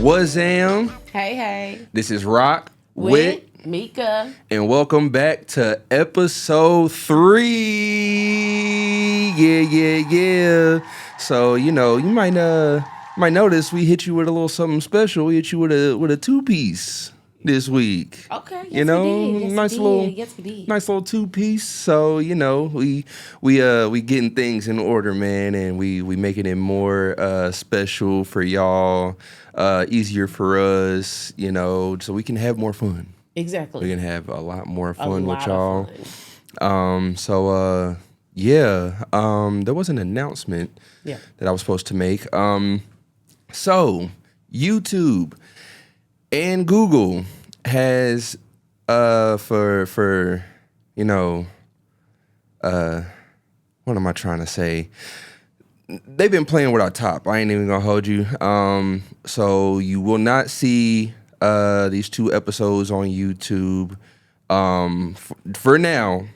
Wazam. Hey. This is Rock With Mika. and welcome back to episode 3. Yeah. So you might notice we hit you with a little something special. We hit you with a two-piece this week. Okay. We did. Nice little two-piece. So we getting things in order, man, and we making it more special for y'all, easier for us, so we can have more fun. Exactly. We can have a lot more fun with y'all. There was an announcement that I was supposed to make. So YouTube and Google has what am I trying to say? They've been playing with our top. I ain't even gonna hold you. So you will not see these 2 episodes on YouTube. For now,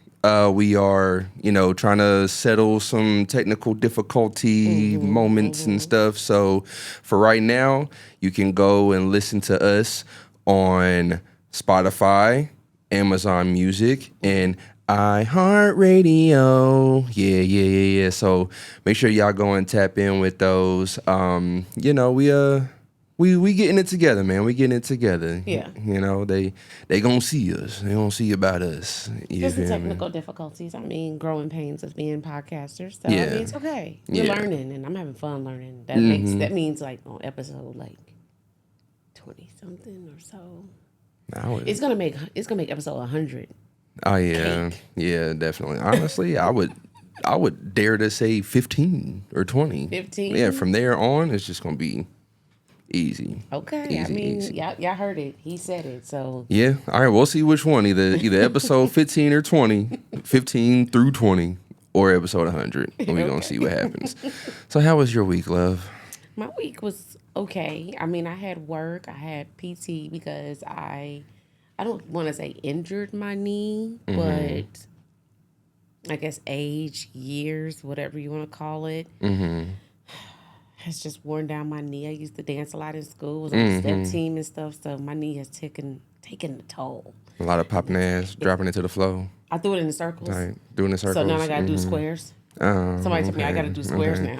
we are, trying to settle some technical difficulty moments and stuff. So for right now, you can go and listen to us on Spotify, Amazon Music, and iHeartRadio. Yeah. So make sure y'all go and tap in with those. We getting it together, man. We getting it together. Yeah. They gonna see us. They gonna see about us. Just the technical difficulties. I mean, growing pains of being podcasters. So I mean, it's okay. We're learning, and I'm having fun learning. That means like on episode like 20 something or so. It's gonna make episode 100. Oh yeah, definitely. Honestly, I would dare to say 15 or 20. 15. Yeah, from there on, it's just gonna be easy. Okay, easy. Y'all heard it. He said it. So yeah. All right, we'll see which one. Either episode 15 or 20, 15 through 20, or episode 100. And we're gonna see what happens. So, how was your week, love? My week was okay. I mean, I had work. I had PT because I don't want to say injured my knee, but I guess age, years, whatever you want to call it, has just worn down my knee. I used to dance a lot in school, was on the step team and stuff, so my knee has taken the toll. A lot of popping ass, dropping it to the floor. I threw it in the circles. Right, doing the circles. So now I got to do squares. Somebody told me I got to do squares now.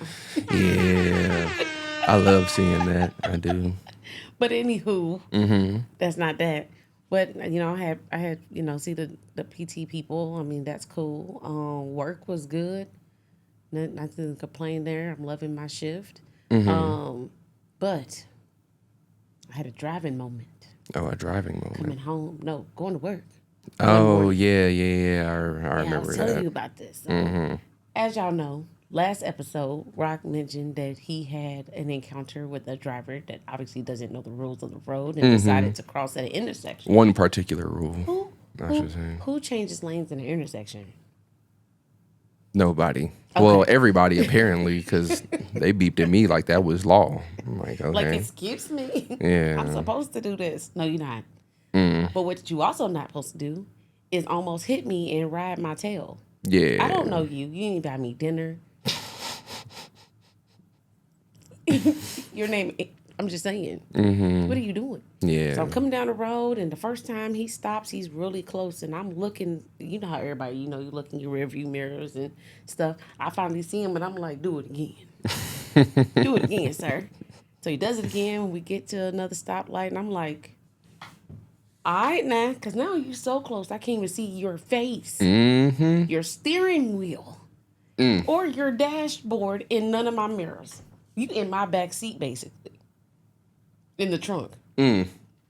Yeah. I love seeing that. I do. But anywho, that's not that. But I had see the PT people. I mean, that's cool. Work was good. Not to complain there. I'm loving my shift. But I had a driving moment. Oh, a driving moment. Coming home. No, going to work. Oh, yeah. I remember I was that. telling you about this. As y'all know, last episode, Rock mentioned that he had an encounter with a driver that obviously doesn't know the rules of the road and decided to cross at an intersection. One particular rule, I should say. Who changes lanes in an intersection? Nobody. Okay. Well, everybody apparently, because they beeped at me like that was law. I'm like, okay. Like, excuse me? Yeah. I'm supposed to do this. No, you're not. But what you also not supposed to do is almost hit me and ride my tail. Yeah. I don't know you. You didn't buy me dinner. Your name, I'm just saying. What are you doing? Yeah. So I'm coming down the road, and the first time he stops, he's really close, and I'm looking. You know how everybody, you look in your rearview mirrors and stuff. I finally see him, and I'm like, do it again. Do it again, sir. So he does it again. We get to another stoplight, and I'm like, all right now, because now you're so close, I can't even see your face, your steering wheel, or your dashboard in none of my mirrors. You in my back seat, basically. In the trunk.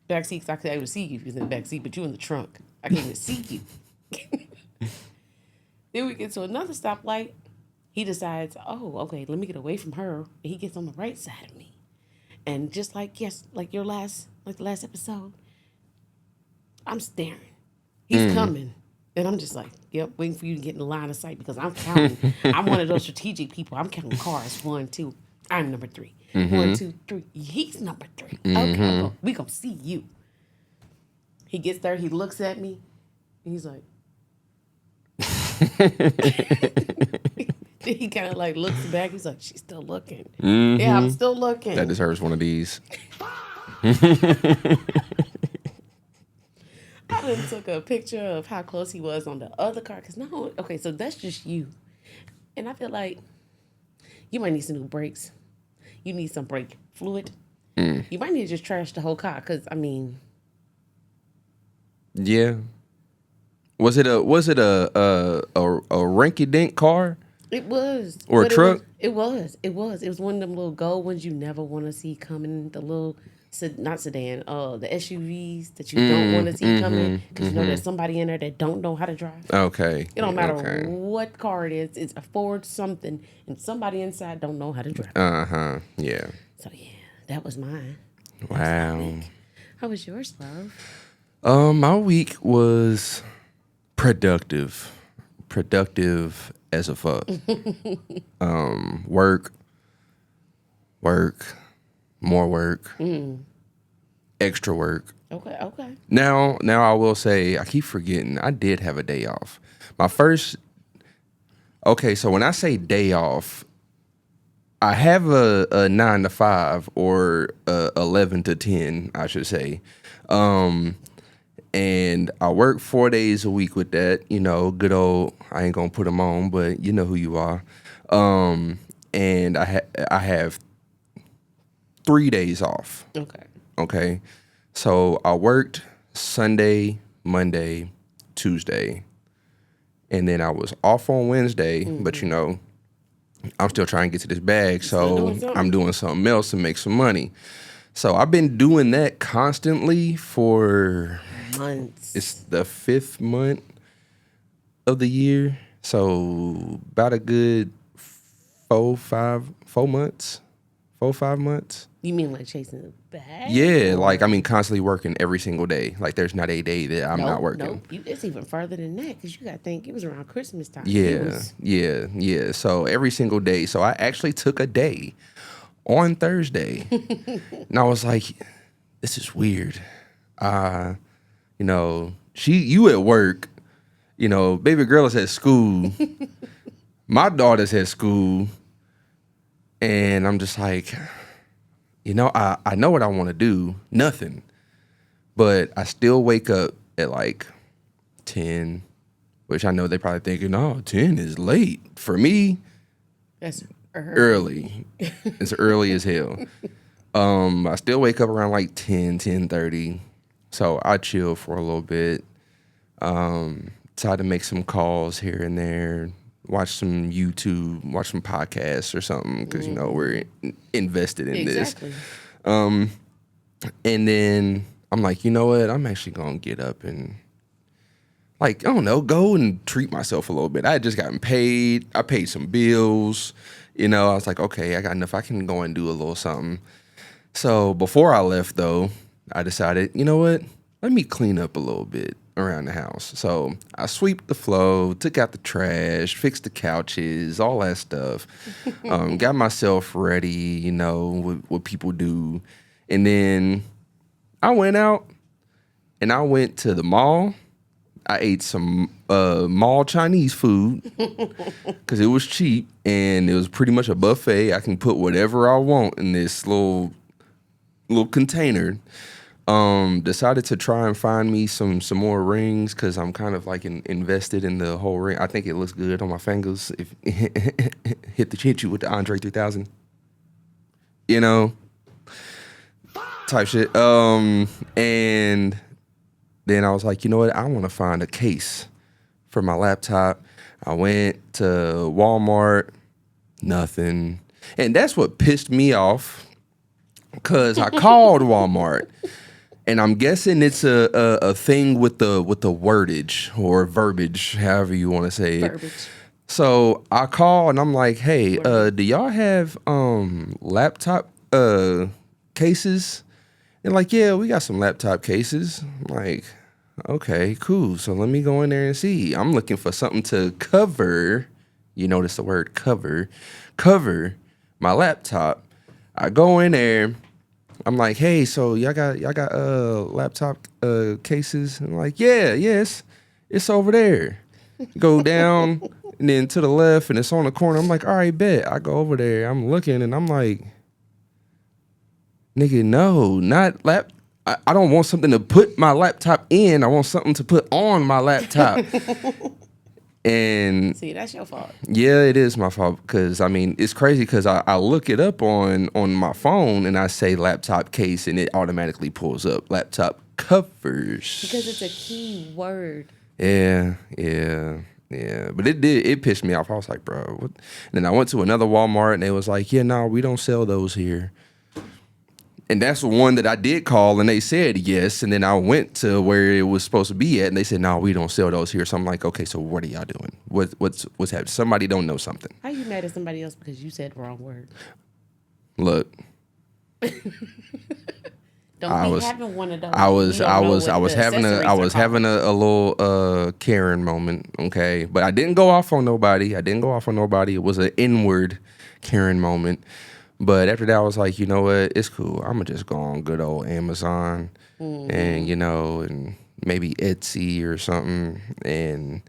Back seat, I could able to see you if you was in the back seat, but you in the trunk. I can't even see you. Then we get to another stoplight. He decides, oh, okay, let me get away from her. And he gets on the right side of me. And just like the last episode, I'm staring. He's coming. And I'm just like, yep, waiting for you to get in the line of sight because I'm counting. I'm one of those strategic people. I'm counting cars. 1, 2. I'm number 3. 1, 2, 3. He's number 3. Okay, we gonna see you. He gets there. He looks at me. And he's like, He kind of like looks back. He's like, she's still looking. Yeah, I'm still looking. That deserves one of these. I done took a picture of how close he was on the other car. Cause no, okay, so that's just you. And I feel like you might need some new brakes. You need some brake fluid. You might need to just trash the whole car. Cause I mean, Yeah. Was it a rinky dink car it was. or a But truck? It was. It was. It was one of them little gold ones you never want to see coming. The little, not sedan. The SUVs that you don't want to see coming because you know there's somebody in there that don't know how to drive. Okay. It don't matter Okay. what car it is. It's a Ford something, and somebody inside don't know how to drive. Uh-huh. Yeah. So yeah, that was mine. Wow. How was yours, love? My week was productive. Productive as a fuck. Work, more work, extra work. Okay, okay. Now I will say I keep forgetting I did have a day off. My first. Okay, so when I say day off, I have a 9 to 5 or 11 to 10, I should say. And I work 4 days a week with that. You know, good old. I ain't gonna put them on, but you know who you are. And I have 3 days off. Okay. Okay, so I worked Sunday, Monday, Tuesday, and then I was off on Wednesday. But you know, I'm still trying to get to this bag, Still so doing something. I'm doing something else to make some money. So I've been doing that constantly for Months. it's the 5th month of the year, so about a good 4 5 months, 5 months. You mean like chasing the bag? Yeah, Or- like I mean, constantly working every single day. Like there's not a day that I'm not working. Nope. It's even further than that because you got to think it was around Christmas time. Yeah, yeah. So every single day. So I actually took a day on Thursday, and I was like, "This is weird." You know, you at work. You know, baby girl is at school. My daughter's at school, and I'm just like, you know, I know what I want to do. Nothing, but I still wake up at like 10. Which I know they probably thinking, oh, 10 is late. For me, That's early. It's early as hell. I still wake up around like 10:30. So I chill for a little bit. Try to make some calls here and there. Watch some YouTube, watch some podcasts or something. Because, you know, we're invested in Exactly. this. And then I'm like, you know what? I'm actually going to get up and like, I don't know, go and treat myself a little bit. I had just gotten paid. I paid some bills. You know, I was like, okay, I got enough. I can go and do a little something. So before I left, though, I decided, you know what? Let me clean up a little bit around the house. So I swept the floor, took out the trash, fixed the couches, all that stuff. Got myself ready, you know, what people do. And then I went out and I went to the mall. I ate some mall Chinese food because it was cheap and it was pretty much a buffet. I can put whatever I want in this little container. Decided to try and find me some more rings because I'm kind of like invested in the whole ring. I think it looks good on my fingers. If hit you with the Andre 3000, you know, type shit. And then I was like, you know what? I want to find a case for my laptop. I went to Walmart, nothing. And that's what pissed me off because I called Walmart. And I'm guessing it's a thing with the wordage or verbiage, however you want to say it. Verbiage. So I call and I'm like, hey, do y'all have laptop cases? They're like, yeah, we got some laptop cases. I'm like, okay, cool. So let me go in there and see. I'm looking for something to cover. You notice the word cover my laptop. I go in there. I'm like, hey, so y'all got laptop cases? And I'm like, yes, it's over there. Go down and then to the left, and it's on the corner. I'm like, all right, bet. I go over there. I'm looking, and I'm like, Nigga, no, not lap. I don't want something to put my laptop in. I want something to put on my laptop. And See, that's your fault. yeah, it is my fault because I mean it's crazy because I look it up on my phone and I say laptop case and it automatically pulls up laptop covers Because it's a key word. Yeah. But it pissed me off. I was like, bro, what? And then I went to another Walmart and they was like, yeah, no, we don't sell those here. And that's the one that I did call and they said yes. And then I went to where it was supposed to be at and they said, no, we don't sell those here. So I'm like, okay, so what are y'all doing? What's happening? Somebody don't know something. How you mad at somebody else because you said the wrong word? Look. Having one of those. I was having a little Karen moment, okay? But I didn't go off on nobody. It was an inward Karen moment. But after that, I was like, you know what? It's cool. I'm going to just go on good old Amazon and, and maybe Etsy or something. And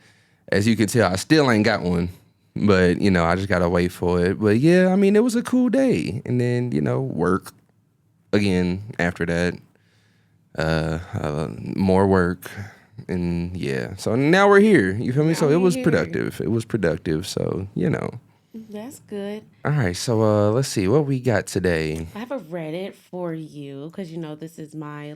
as you can tell, I still ain't got one. But, I just got to wait for it. But, yeah, I mean, it was a cool day. And then, work again after that. More work. And, yeah. So now we're here. You feel me? So it was productive. So, That's good. All right, so let's see what we got today. I have a Reddit for you because this is my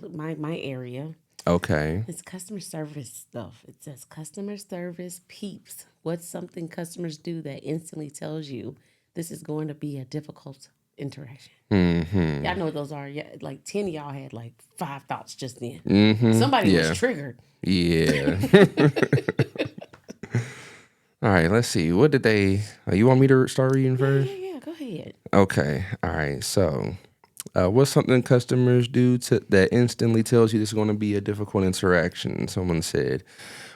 area. Okay. It's customer service stuff. It says customer service peeps. What's something customers do that instantly tells you this is going to be a difficult interaction? Mm-hmm. Y'all know what those are. Yeah, like 10 of y'all had like 5 thoughts just then. Mm-hmm. Somebody was triggered. Yeah. All right, let's see. What did they... you want me to start reading first? Yeah, go ahead. Okay, all right. So, what's something customers do that instantly tells you this is going to be a difficult interaction? Someone said,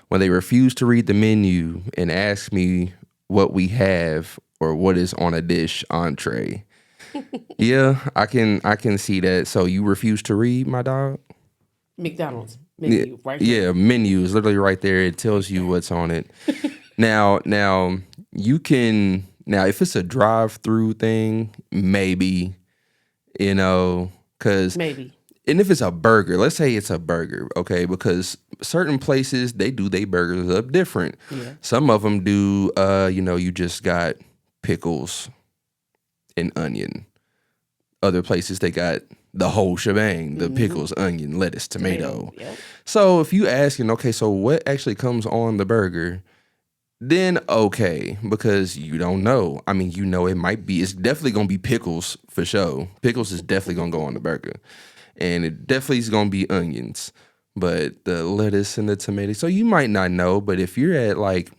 when they refuse to read the menu and ask me what we have or what is on a dish entree. Yeah, I can see that. So, you refuse to read, my dog? McDonald's menu, right here. Yeah, menu is literally right there. It tells you what's on it. Now you can if it's a drive-through thing, maybe, because maybe. And if it's a burger, let's say it's a burger, okay, because certain places they do their burgers up different. Yeah. Some of them do, you just got pickles and onion. Other places they got the whole shebang, the pickles, onion, lettuce, tomato. Yep. So if you asking, okay, so what actually comes on the burger? Then okay, because you don't know. I mean, it's definitely gonna be pickles for sure. Pickles is definitely gonna go on the burger. And it definitely is gonna be onions. But the lettuce and the tomato. So you might not know, but if you're at like,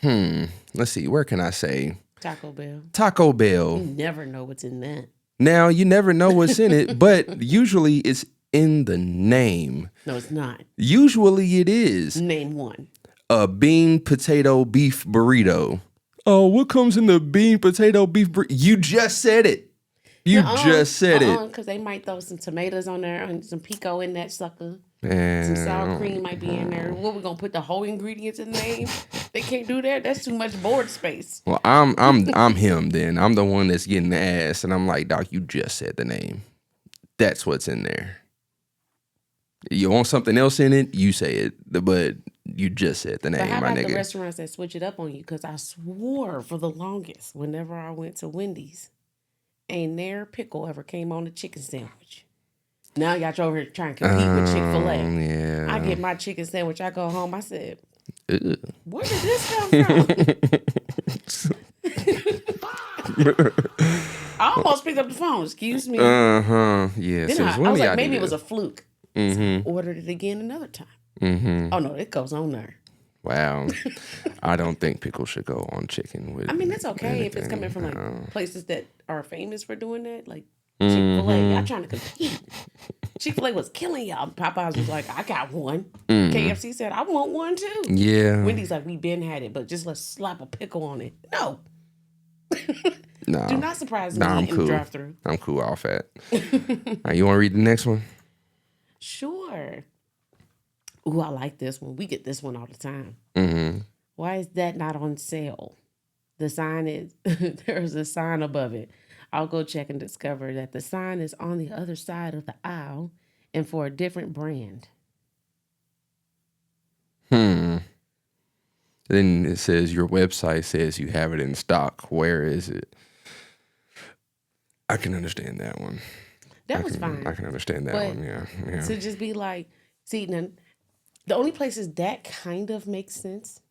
let's see, where can I say? Taco Bell. You never know what's in that. Now you never know what's in it, but usually it's in the name. No, it's not. Usually it is. Name one. A bean, potato, beef burrito. Oh, what comes in the bean, potato, beef burrito? You just said it. Just said it. Because they might throw some tomatoes on there and some pico in that sucker. And some sour cream might be in there. What, we gonna put the whole ingredients in the name? They can't do that. That's too much board space. Well, I'm him then. I'm the one that's getting the ass, and I'm like, Doc, you just said the name. That's what's in there. You want something else in it? You say it, but you just said the name, but how about my nigga. The restaurants that switch it up on you? Because I swore for the longest, whenever I went to Wendy's, ain't there pickle ever came on the chicken sandwich. Now y'all over here trying to compete with Chick-fil-A. Yeah. I get my chicken sandwich. I go home. I said, Ugh. Where did this come from? I almost picked up the phone. Excuse me. Yeah. Then So I was like, maybe it was a fluke. So I ordered it again another time. Oh no, it goes on there. Wow. I don't think pickles should go on chicken with. I mean, that's okay if it's coming from like places that are famous for doing that, like Chick-fil-A. Y'all trying to compete. Chick-fil-A was killing y'all. Popeyes was like, I got one. KFC said, I want one too. Yeah. Wendy's like, we been had it, but just let's slap a pickle on it. No. No. Do not surprise me in the drive-thru. I'm cool off that. All right, you want to read the next one? Sure. Ooh, I like this one. We get this one all the time. Mm-hmm. Why is that not on sale? The sign is, there's a sign above it. I'll go check and discover that the sign is on the other side of the aisle and for a different brand. Then it says your website says you have it in stock. Where is it? I can understand that one. That was fine. I can understand that But one. Yeah. to just be like, see, now, the only places that kind of makes sense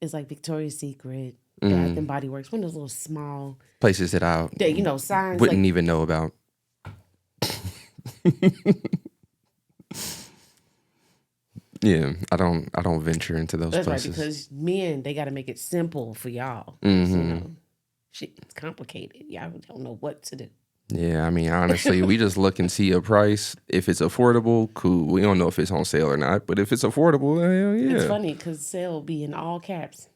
is like Victoria's Secret, Bath and Body Works, one of those little small, Places that I that, signs wouldn't like, even know about. Yeah, I don't venture into those that's right, places. because men, they got to make it simple for y'all. Shit's complicated. Y'all don't know what to do. Yeah, I mean, honestly, we just look and see a price. If it's affordable, cool. We don't know if it's on sale or not, but if it's affordable, hell yeah. It's funny because sale be in all caps.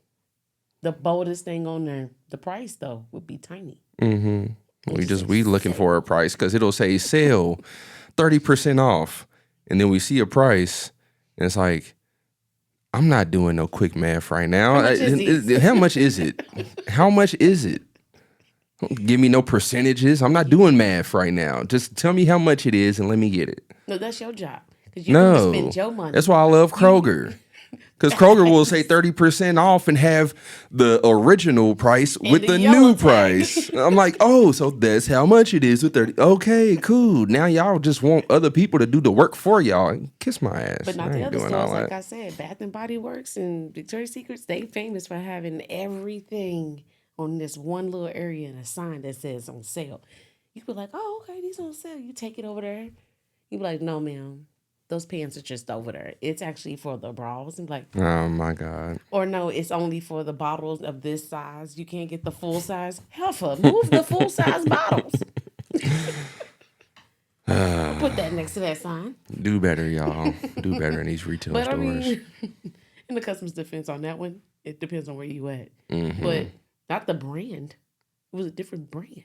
The boldest thing on there, the price though, would be tiny. We looking for a price because it'll say sale 30% off, and then we see a price, and it's like, I'm not doing no quick math right now. How much is it? How much is it? How much is it? Don't give me no percentages. I'm not doing math right now. Just tell me how much it is and let me get it. No, that's your job because you can No, spend your money. that's why I love Kroger. Because Kroger will say 30% off and have the original price with the the yellow new tag. price. I'm like, oh, so that's how much it is with 30. Okay, cool. Now y'all just want other people to do the work for y'all. Kiss my ass. But not I the ain't other doing stores. all Like that. I said, Bath and Body Works and Victoria's Secrets, they famous for having everything on this one little area and a sign that says on sale. You be like, oh, okay, these on sale. You take it over there. You be like, no, ma'am. Those pants are just over there. It's actually for the bras. And like, Oh my God. or no, it's only for the bottles of this size. You can't get the full size. Heifer, move the full size bottles. I'll put that next to that sign. Do better, y'all. Do better in these retail But stores. I mean, in the customer's defense on that one, it depends on where you at. But not the brand. It was a different brand.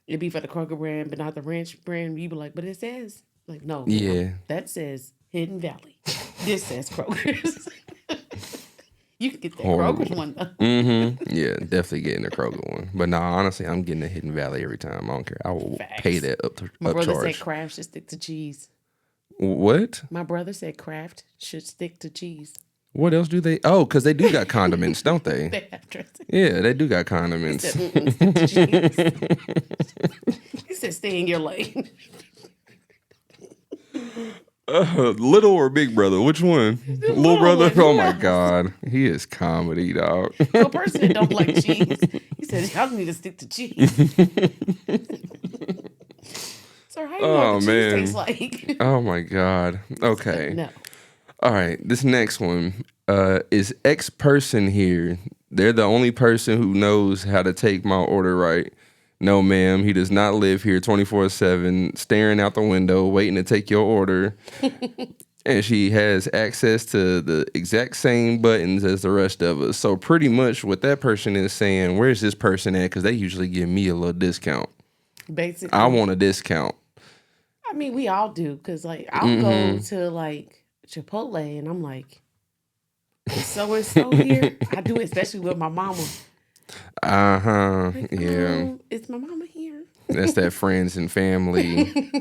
It'd be for the Kroger brand, but not the Ranch brand. You be like, but it says, like, no. Yeah. That says Hidden Valley. This says Kroger's. You can get that Horrible. Kroger's one, though. Yeah, definitely getting the Kroger one. But nah, honestly, I'm getting the Hidden Valley every time. I don't care. I will pay that My brother upcharge. said Kraft should stick to cheese. What? My brother said Kraft should stick to cheese. What else do they? Oh, because they do got condiments, don't they? They have dressing. Yeah, they do got condiments. He said, stick to cheese. He said, stay in your lane. Little or big brother? Which one? Little brother? one. Oh my God. He is comedy, dog. A person that don't like cheese, he said, y'all need to stick to cheese. Sir, how you know what the cheese tastes like? Oh my God. Okay. No. All right. This next one is X person here. They're the only person who knows how to take my order right. No, ma'am. He does not live here 24/7, staring out the window, waiting to take your order. And she has access to the exact same buttons as the rest of us. So pretty much what that person is saying, where's this person at? Because they usually give me a little discount. Basically. I want a discount. I mean, we all do. Because, like, I'll go to, like, Chipotle, and I'm like, is so-and-so here? I do, especially with my mama. Uh-huh. Like, Yeah. Is my mama here? That's that friends and family.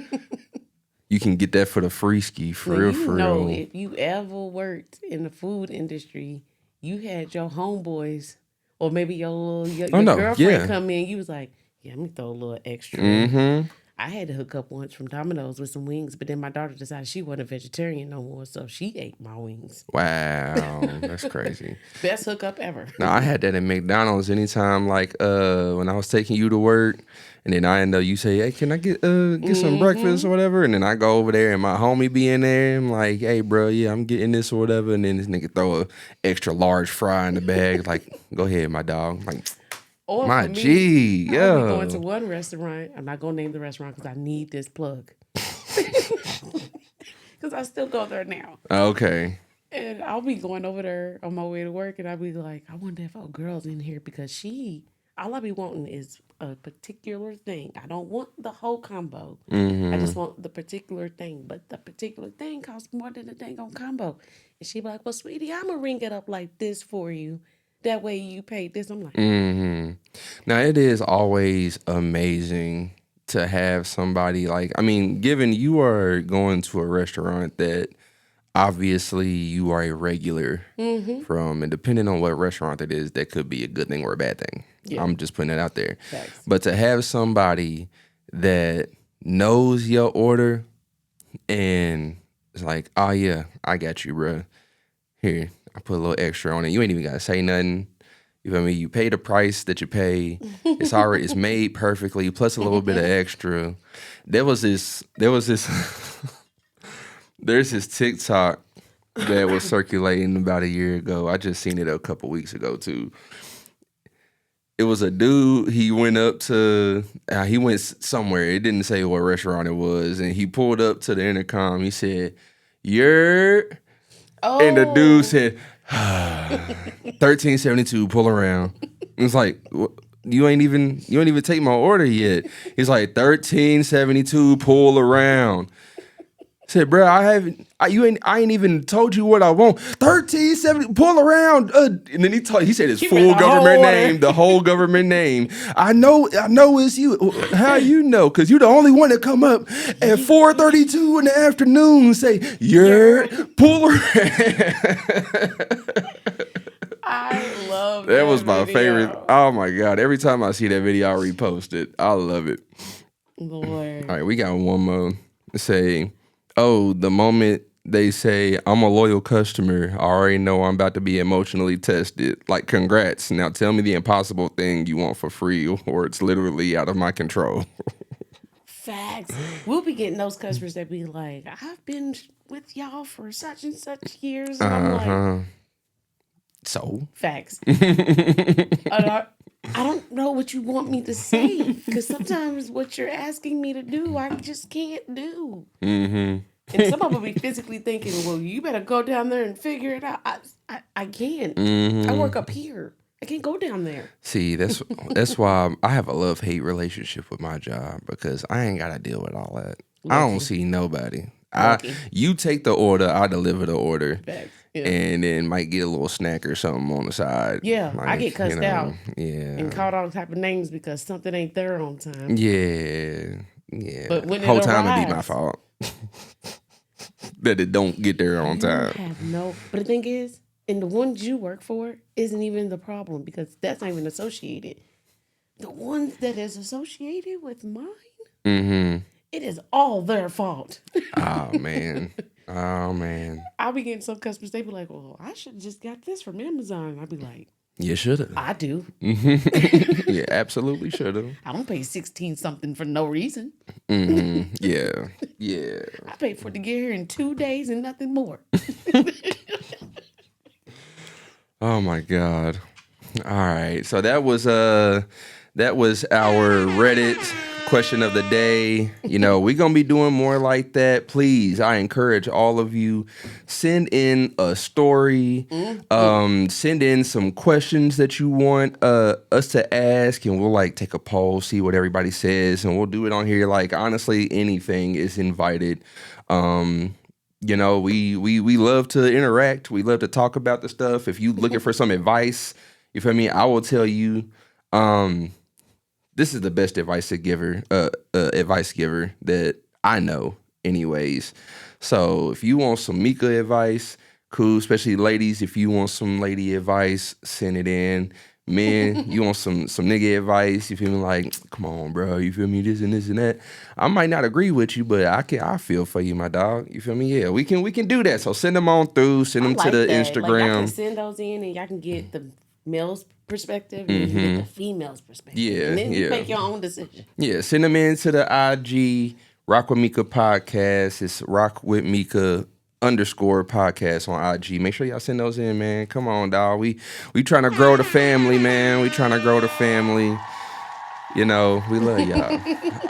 You can get that for the free ski, for real, for real. If you ever worked in the food industry, you had your homeboys or maybe your girlfriend come in. You was like, yeah, let me throw a little extra. Mm-hmm. I had to hook up once from Domino's with some wings, but then my daughter decided she wasn't a vegetarian no more, so she ate my wings. Wow, that's crazy. Best hookup ever. No, I had that at McDonald's anytime, like when I was taking you to work, and then I know you say, hey, can I get some breakfast or whatever? And then I go over there and my homie be in there. I'm like, hey, bro, yeah, I'm getting this or whatever. And then this nigga throw a extra large fry in the bag. Like, go ahead, my dog. Like, Or my for me, G, I'll yeah. be going to one restaurant. I'm not going to name the restaurant because I need this plug. Because I still go there now. Okay. And I'll be going over there on my way to work, and I'll be like, I wonder if our girl's in here because all I be wanting is a particular thing. I don't want the whole combo. I just want the particular thing. But the particular thing costs more than the dang on combo. And she be like, well, sweetie, I'm going to ring it up like this for you. that way you paid this. I'm like, Now, it is always amazing to have somebody like, I mean, given you are going to a restaurant that obviously you are a regular from, and depending on what restaurant it is, that could be a good thing or a bad thing. Yeah. I'm just putting it out there. Facts. But to have somebody that knows your order and it's like, oh yeah, I got you, bro. Here, I put a little extra on it. You ain't even gotta say nothing. You feel me? You pay the price that you pay. It's already it's made perfectly, plus a little bit of extra. There's this TikTok that was circulating about a year ago. I just seen it a couple weeks ago too. It was a dude, he went up to, he went somewhere. It didn't say what restaurant it was. And he pulled up to the intercom. He said, "You're," and the dude said, 1372, pull around. It was like, you ain't even take my order yet. He's like, 1372, pull around. I said, bro, I ain't even told you what I want. 1370, pull around. And then he said his full government name, the whole government name. I know it's you. How you know? Because you're the only one that come up at 4:32 in the afternoon and say, you're pull around. I love that was my video. favorite. Oh my God. Every time I see that video, I repost it. I love it. Lord. All right, we got one more. Say, oh, the moment they say I'm a loyal customer, I already know I'm about to be emotionally tested. Like, congrats. Now tell me the impossible thing you want for free or it's literally out of my control. Facts. We'll be getting those customers that be like, I've been with y'all for such and such years. And I'm like, so? Facts. I don't know what you want me to say. Because sometimes what you're asking me to do, I just can't do. And some people be physically thinking, well, you better go down there and figure it out. I can't. I work up here. I can't go down there. See, that's why I have a love-hate relationship with my job because I ain't got to deal with all that. I don't see nobody. You take the order, I deliver the order. Facts. Yeah. And then might get a little snack or something on the side. Yeah, like, I get cussed out. Yeah. And called all type of names because something ain't there on time. Yeah. But when whole time it be my fault. That it don't get there on time. But the thing is, and the ones you work for isn't even the problem because that's not even associated. The ones that is associated with mine, it is all their fault. Oh, man. I'll be getting some customers, they be like, well, I should have just got this from Amazon. I'll be like, you should have. I do. Yeah, absolutely should have. I don't pay 16 something for no reason. Yeah. I paid for it to get here in 2 days and nothing more. Oh my God. All right. So that was our Reddit question of the day. You know, we're going to be doing more like that. Please, I encourage all of you, send in a story, send in some questions that you want us to ask, and we'll like take a poll, see what everybody says, and we'll do it on here. Like, honestly, anything is invited. You know, we love to interact. We love to talk about the stuff. If you looking for some advice, you feel me? I will tell you, this is the best advice giver that I know anyways. So if you want some Mika advice, cool, especially ladies. If you want some lady advice, send it in. Men, you want some nigga advice, you feel me? Like, come on, bro, you feel me? This and this and that. I might not agree with you, but I feel for you, my dog. You feel me? Yeah, we can do that. So send them on through, send them to the Instagram. Like, y'all can send those in and y'all can get the male's perspective and you get the female's perspective. Yeah. And then you make your own decision. Yeah, send them in to the IG Rock with Mika podcast. It's Rock with Mika _podcast on IG. Make sure y'all send those in, man. Come on, dog. We trying to grow the family, man. We trying to grow the family. You know, we love y'all.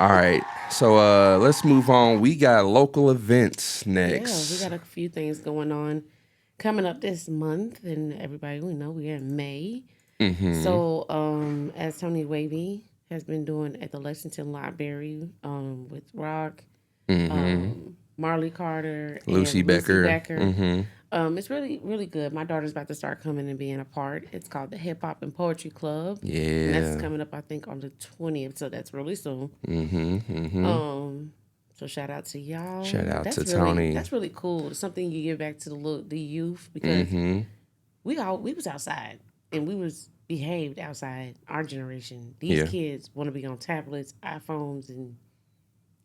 All right. So let's move on. We got local events next. Yeah, we got a few things going on coming up this month, and everybody, we know we're in May. So as Tony Wavy has been doing at the Lexington Library with Rock, Marley Carter, Lucy and Becker. It's really, really good. My daughter's about to start coming and being a part. It's called the Hip Hop and Poetry Club. And that's Yeah. coming up, I think, on the 20th. So that's really soon. Mm-hmm. Mm-hmm. So shout out to y'all. Shout out to That's Tony. really cool. It's something you give back to the youth because Mm-hmm. we was outside and we was behaved outside. Our generation, these Yeah. kids want to be on tablets, iPhones, and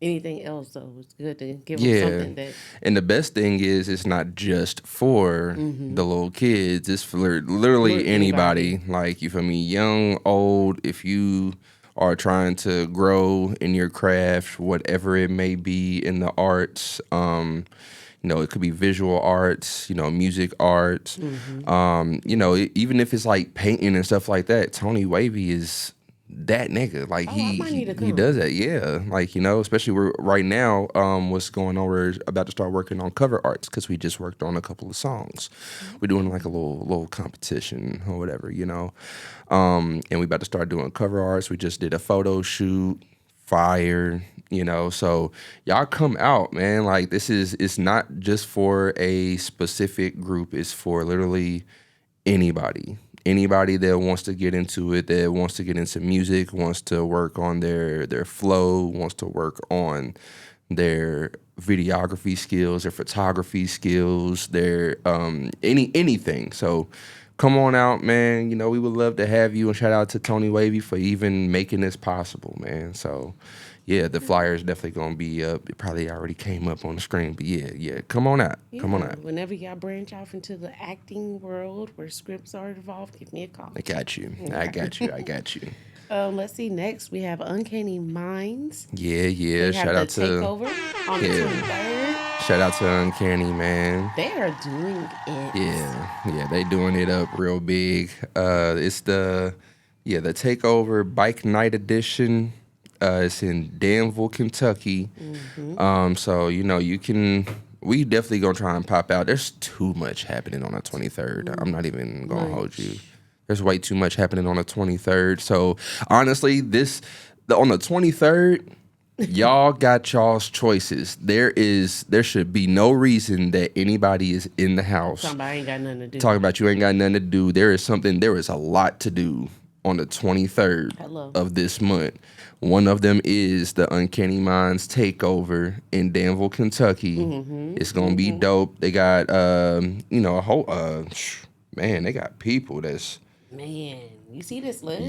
anything else. So it's good to give them Yeah. something that. And the best thing is, it's not just for the little kids. It's for literally Anybody. anybody. Like, you feel me? Young, old. If you are trying to grow in your craft, whatever it may be in the arts, it could be visual arts, music arts. Even if it's like painting and stuff like that, Tony Wavy is that nigga. Like Oh, I might need to he come. does that. Yeah. Like, especially right now, what's going on, we're about to start working on cover arts because we just worked on a couple of songs. We're doing like a little competition or whatever, and we about to start doing cover arts. We just did a photo shoot, fire, so y'all come out, man. Like, it's not just for a specific group, it's for literally anybody that wants to get into it, that wants to get into music, wants to work on their flow, wants to work on their videography skills, their photography skills, their anything. So come on out, man. We would love to have you, and shout out to Tony Wavy for even making this possible, man. So yeah, the flyer is definitely gonna be up. It probably already came up on the screen, but yeah. Come on out. Come on Yeah, out. whenever y'all branch off into the acting world where scripts are involved, give me a call. I got you. I got you. I got you. Let's see. Next, we have Uncanny Minds. Yeah. They Shout have out the to takeover on the 23rd. shout out to Uncanny, man. They are doing it. Yeah. They doing it up real big. It's the takeover bike night edition. It's in Danville, Kentucky. So you can. We definitely gonna try and pop out. There's too much happening on the 23rd. I'm not even gonna hold you. There's way too much happening on the 23rd. So honestly, on the 23rd, y'all got y'all's choices. There should be no reason that anybody is in the house Somebody ain't got nothing to do. talking about you ain't got nothing to do. There is a lot to do on the 23rd Hello. of this month. One of them is the Uncanny Minds takeover in Danville, Kentucky. It's gonna be dope. They got a whole man. They got people that's Man, you see this list?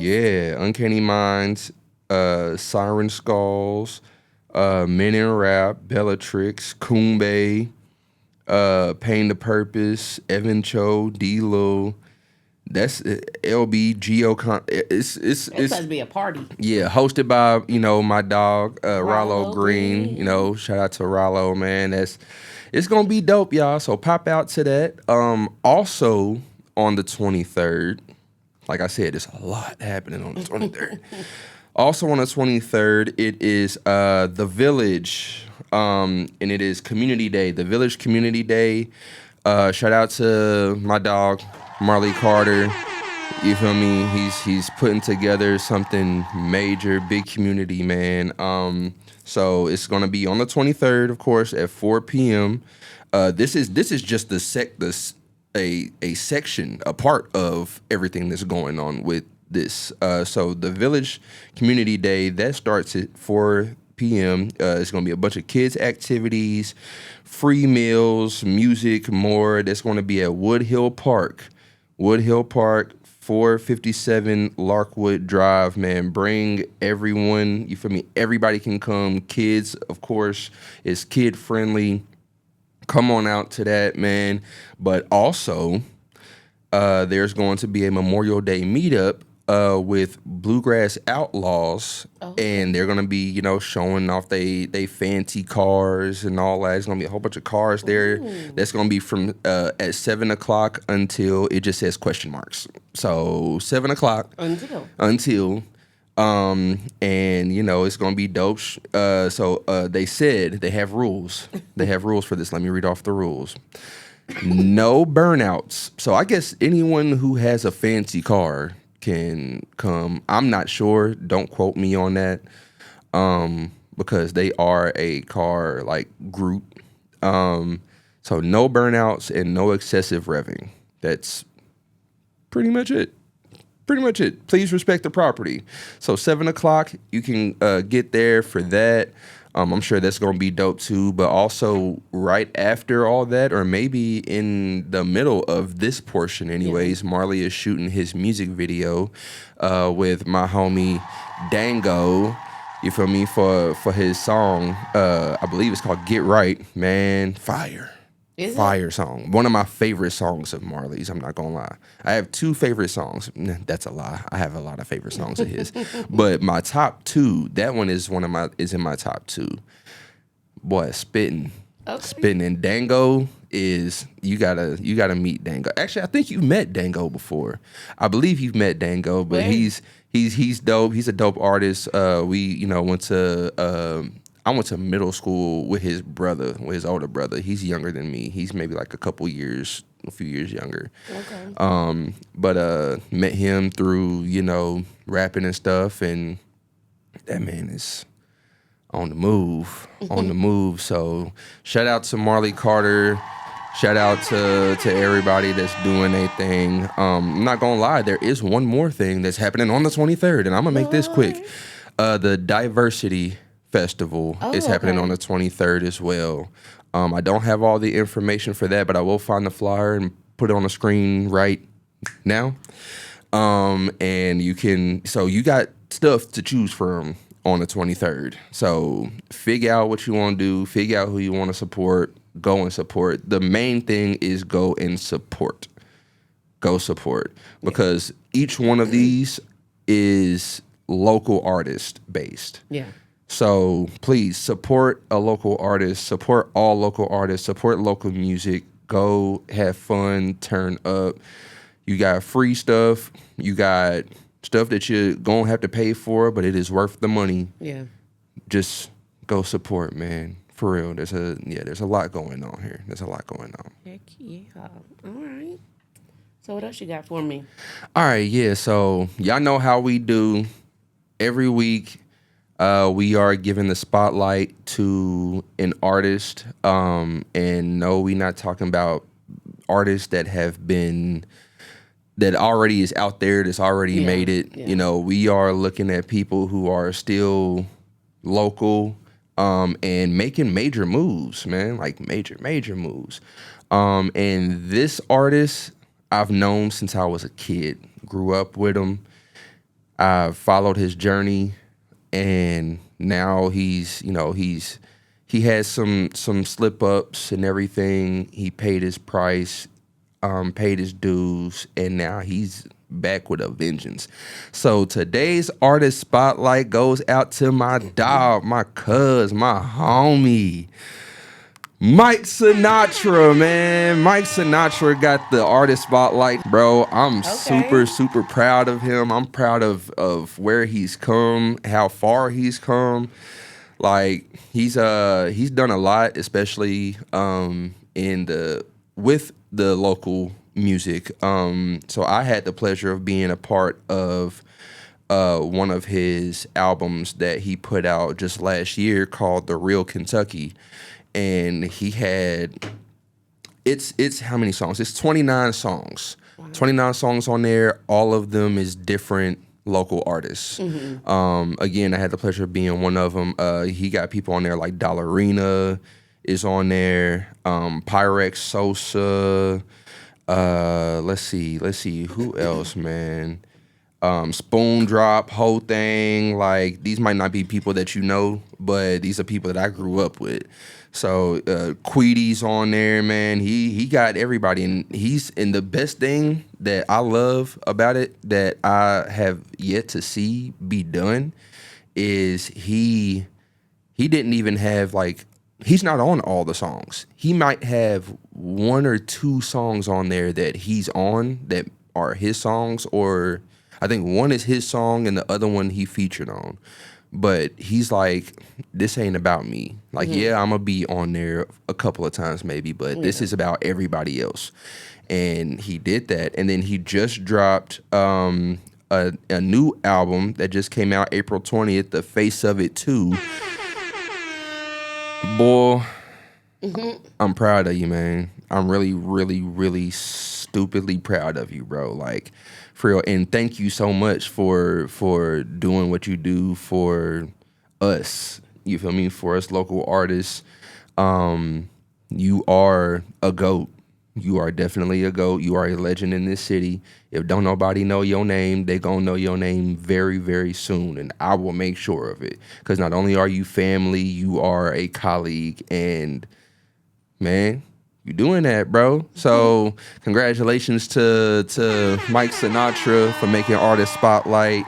Uncanny Minds, Siren Skulls, Men in Rap, Bellatrix, Kumbe, Pain the Purpose, Evan Cho, D. Lil. That's LB Geo. It's It's supposed to be a party. yeah, hosted by my dog Rollo Rollo Green. Green. Shout out to Rollo, man. It's gonna be dope, y'all. So pop out to that. Also on the 23rd, like I said, there's a lot happening on the 23rd. Also on the 23rd, it is the Village, and it is Community Day. The Village Community Day. Shout out to my dog Marley Carter. You feel me? He's putting together something major, big community, man. So it's gonna be on the 23rd, of course, at 4 p.m. This is just a section, a part of everything that's going on with this. So the Village Community Day that starts at 4 p.m. It's gonna be a bunch of kids activities, free meals, music, more. That's gonna be at Wood Hill Park. 457 Larkwood Drive, man. Bring everyone. You feel me? Everybody can come. Kids, of course, it's kid friendly. Come on out to that, man. But also, there's going to be a Memorial Day meetup with Bluegrass Outlaws, and they're gonna be, showing off they fancy cars and all that. There's gonna be a whole bunch of cars there. That's gonna be from at 7 o'clock until it just says question marks. So 7 o'clock until and it's gonna be dope. So they said they have rules. They have rules for this. Let me read off the rules. No burnouts. So I guess anyone who has a fancy car can come. I'm not sure. Don't quote me on that. Because they are a car like group. So no burnouts and no excessive revving. That's pretty much it. Pretty much it. Please respect the property. So 7 o'clock, you can get there for that. I'm sure that's going to be dope too. But also right after all that, or maybe in the middle of this portion anyways, Marley is shooting his music video with my homie Dango. You feel me? For his song, I believe it's called Get Right. Man, fire. Is Fire song. One of my favorite songs of Marley's. I'm not gonna lie. I have 2 favorite songs. Nah, that's a lie. I have a lot of favorite songs of his. But my top 2, that one is in my top 2. Boy, spitting. Okay. Spitting. And Dango is you gotta meet Dango. Actually, I think you've met Dango before. I believe you've met Dango, but Where? he's dope. He's a dope artist. We went to I went to middle school with his brother, with his older brother. He's younger than me. He's maybe like a few years younger. Okay. But met him through, rapping and stuff, and that man is on the move. On the move. So shout out to Marley Carter. Shout out to everybody that's doing their thing. I'm not gonna lie, there is one more thing that's happening on the 23rd, and I'm gonna make this quick. The Diversity Festival is happening on the 23rd as well. I don't have all the information for that, but I will find the flyer and put it on the screen right now. And you got stuff to choose from on the 23rd. So figure out what you want to do, figure out who you want to support, go and support. The main thing is go and support. Go support. Because each one of these is local artist based. Yeah. So please support a local artist, support all local artists, support local music, go have fun, turn up. You got free stuff, you got stuff that you're going to have to pay for, but it is worth the money. Yeah. Just go support, man. For real, there's a lot going on here. There's a lot going on. Heck yeah. All right. So what else you got for me? All right, yeah. So y'all know how we do every week. We are giving the spotlight to an artist, and no, we're not talking about artists that already is out there, that's already made it. Yeah. We are looking at people who are still local, and making major moves, man, like major moves. And this artist I've known since I was a kid, grew up with him. I've followed his journey. And now he has some slip ups and everything. He paid his price, paid his dues, and now he's back with a vengeance. So today's artist spotlight goes out to my dog, my cuz, my homie, Mike Sinatra, man. Mike Sinatra got the artist spotlight, bro. I'm super proud of him. I'm proud of where he's come, how far he's come. Like he's done a lot, especially with the local music. So I had the pleasure of being a part of one of his albums that he put out just last year called The Real Kentucky. And he had it's how many songs? It's 29 songs. Wow. 29 songs on there. All of them is different local artists. Mm-hmm. Again, I had the pleasure of being one of them. He got people on there like Dollarina is on there. Pyrex Sosa. Let's see who else, man. Spoon Drop, whole thing. Like these might not be people that you know, but these are people that I grew up with. So Queedy's on there, man. He got everybody, and the best thing that I love about it that I have yet to see be done is he didn't even have he's not on all the songs. He might have 1 or 2 songs on there that he's on that are his songs, or I think one is his song and the other one he featured on. But he's like, this ain't about me. Like, yeah, I'm going to be on there a couple of times maybe, but this is about everybody else. And he did that. And then he just dropped a new album that just came out April 20th, The Face of It 2. Boy, I'm proud of you, man. I'm really, really, really stupidly proud of you, bro. Like, for real. And thank you so much for doing what you do for us. You feel me? For us local artists. You are a GOAT. You are definitely a GOAT. You are a legend in this city. If don't nobody know your name, they gonna know your name very, very soon. And I will make sure of it. Because not only are you family, you are a colleague. And man, you doing that, bro. So congratulations to Mike Sinatra for making Artist Spotlight.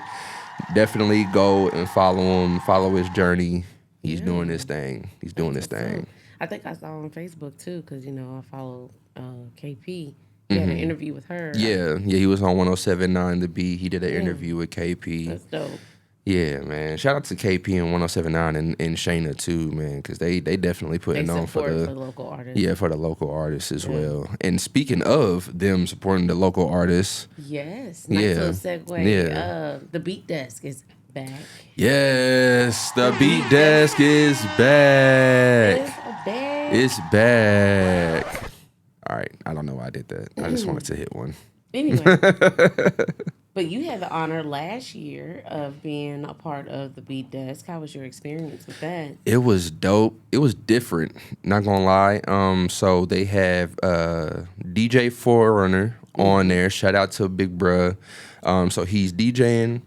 Definitely go and follow him, follow his journey. He's doing this thing. He's doing this thing. I think I saw on Facebook too, because I follow KP. He had an interview with her. Yeah, he was on 107.9 The Beat. He did an interview with KP. That's dope. Yeah, man. Shout out to KP and 107.9 and Shayna too, man, because they definitely putting on for the local artists. Yeah, for the local artists as well. And speaking of them supporting the local artists, yes, nice little segue. Yeah. The Beat Desk is back. Yes, the Beat Desk is back. It's back. All right, I don't know why I did that. I just wanted to hit one. Anyway, but you had the honor last year of being a part of the Beat Desk. How was your experience with that? It was dope. It was different. Not gonna lie. So they have DJ Forerunner on there. Shout out to Big Bruh. So he's DJing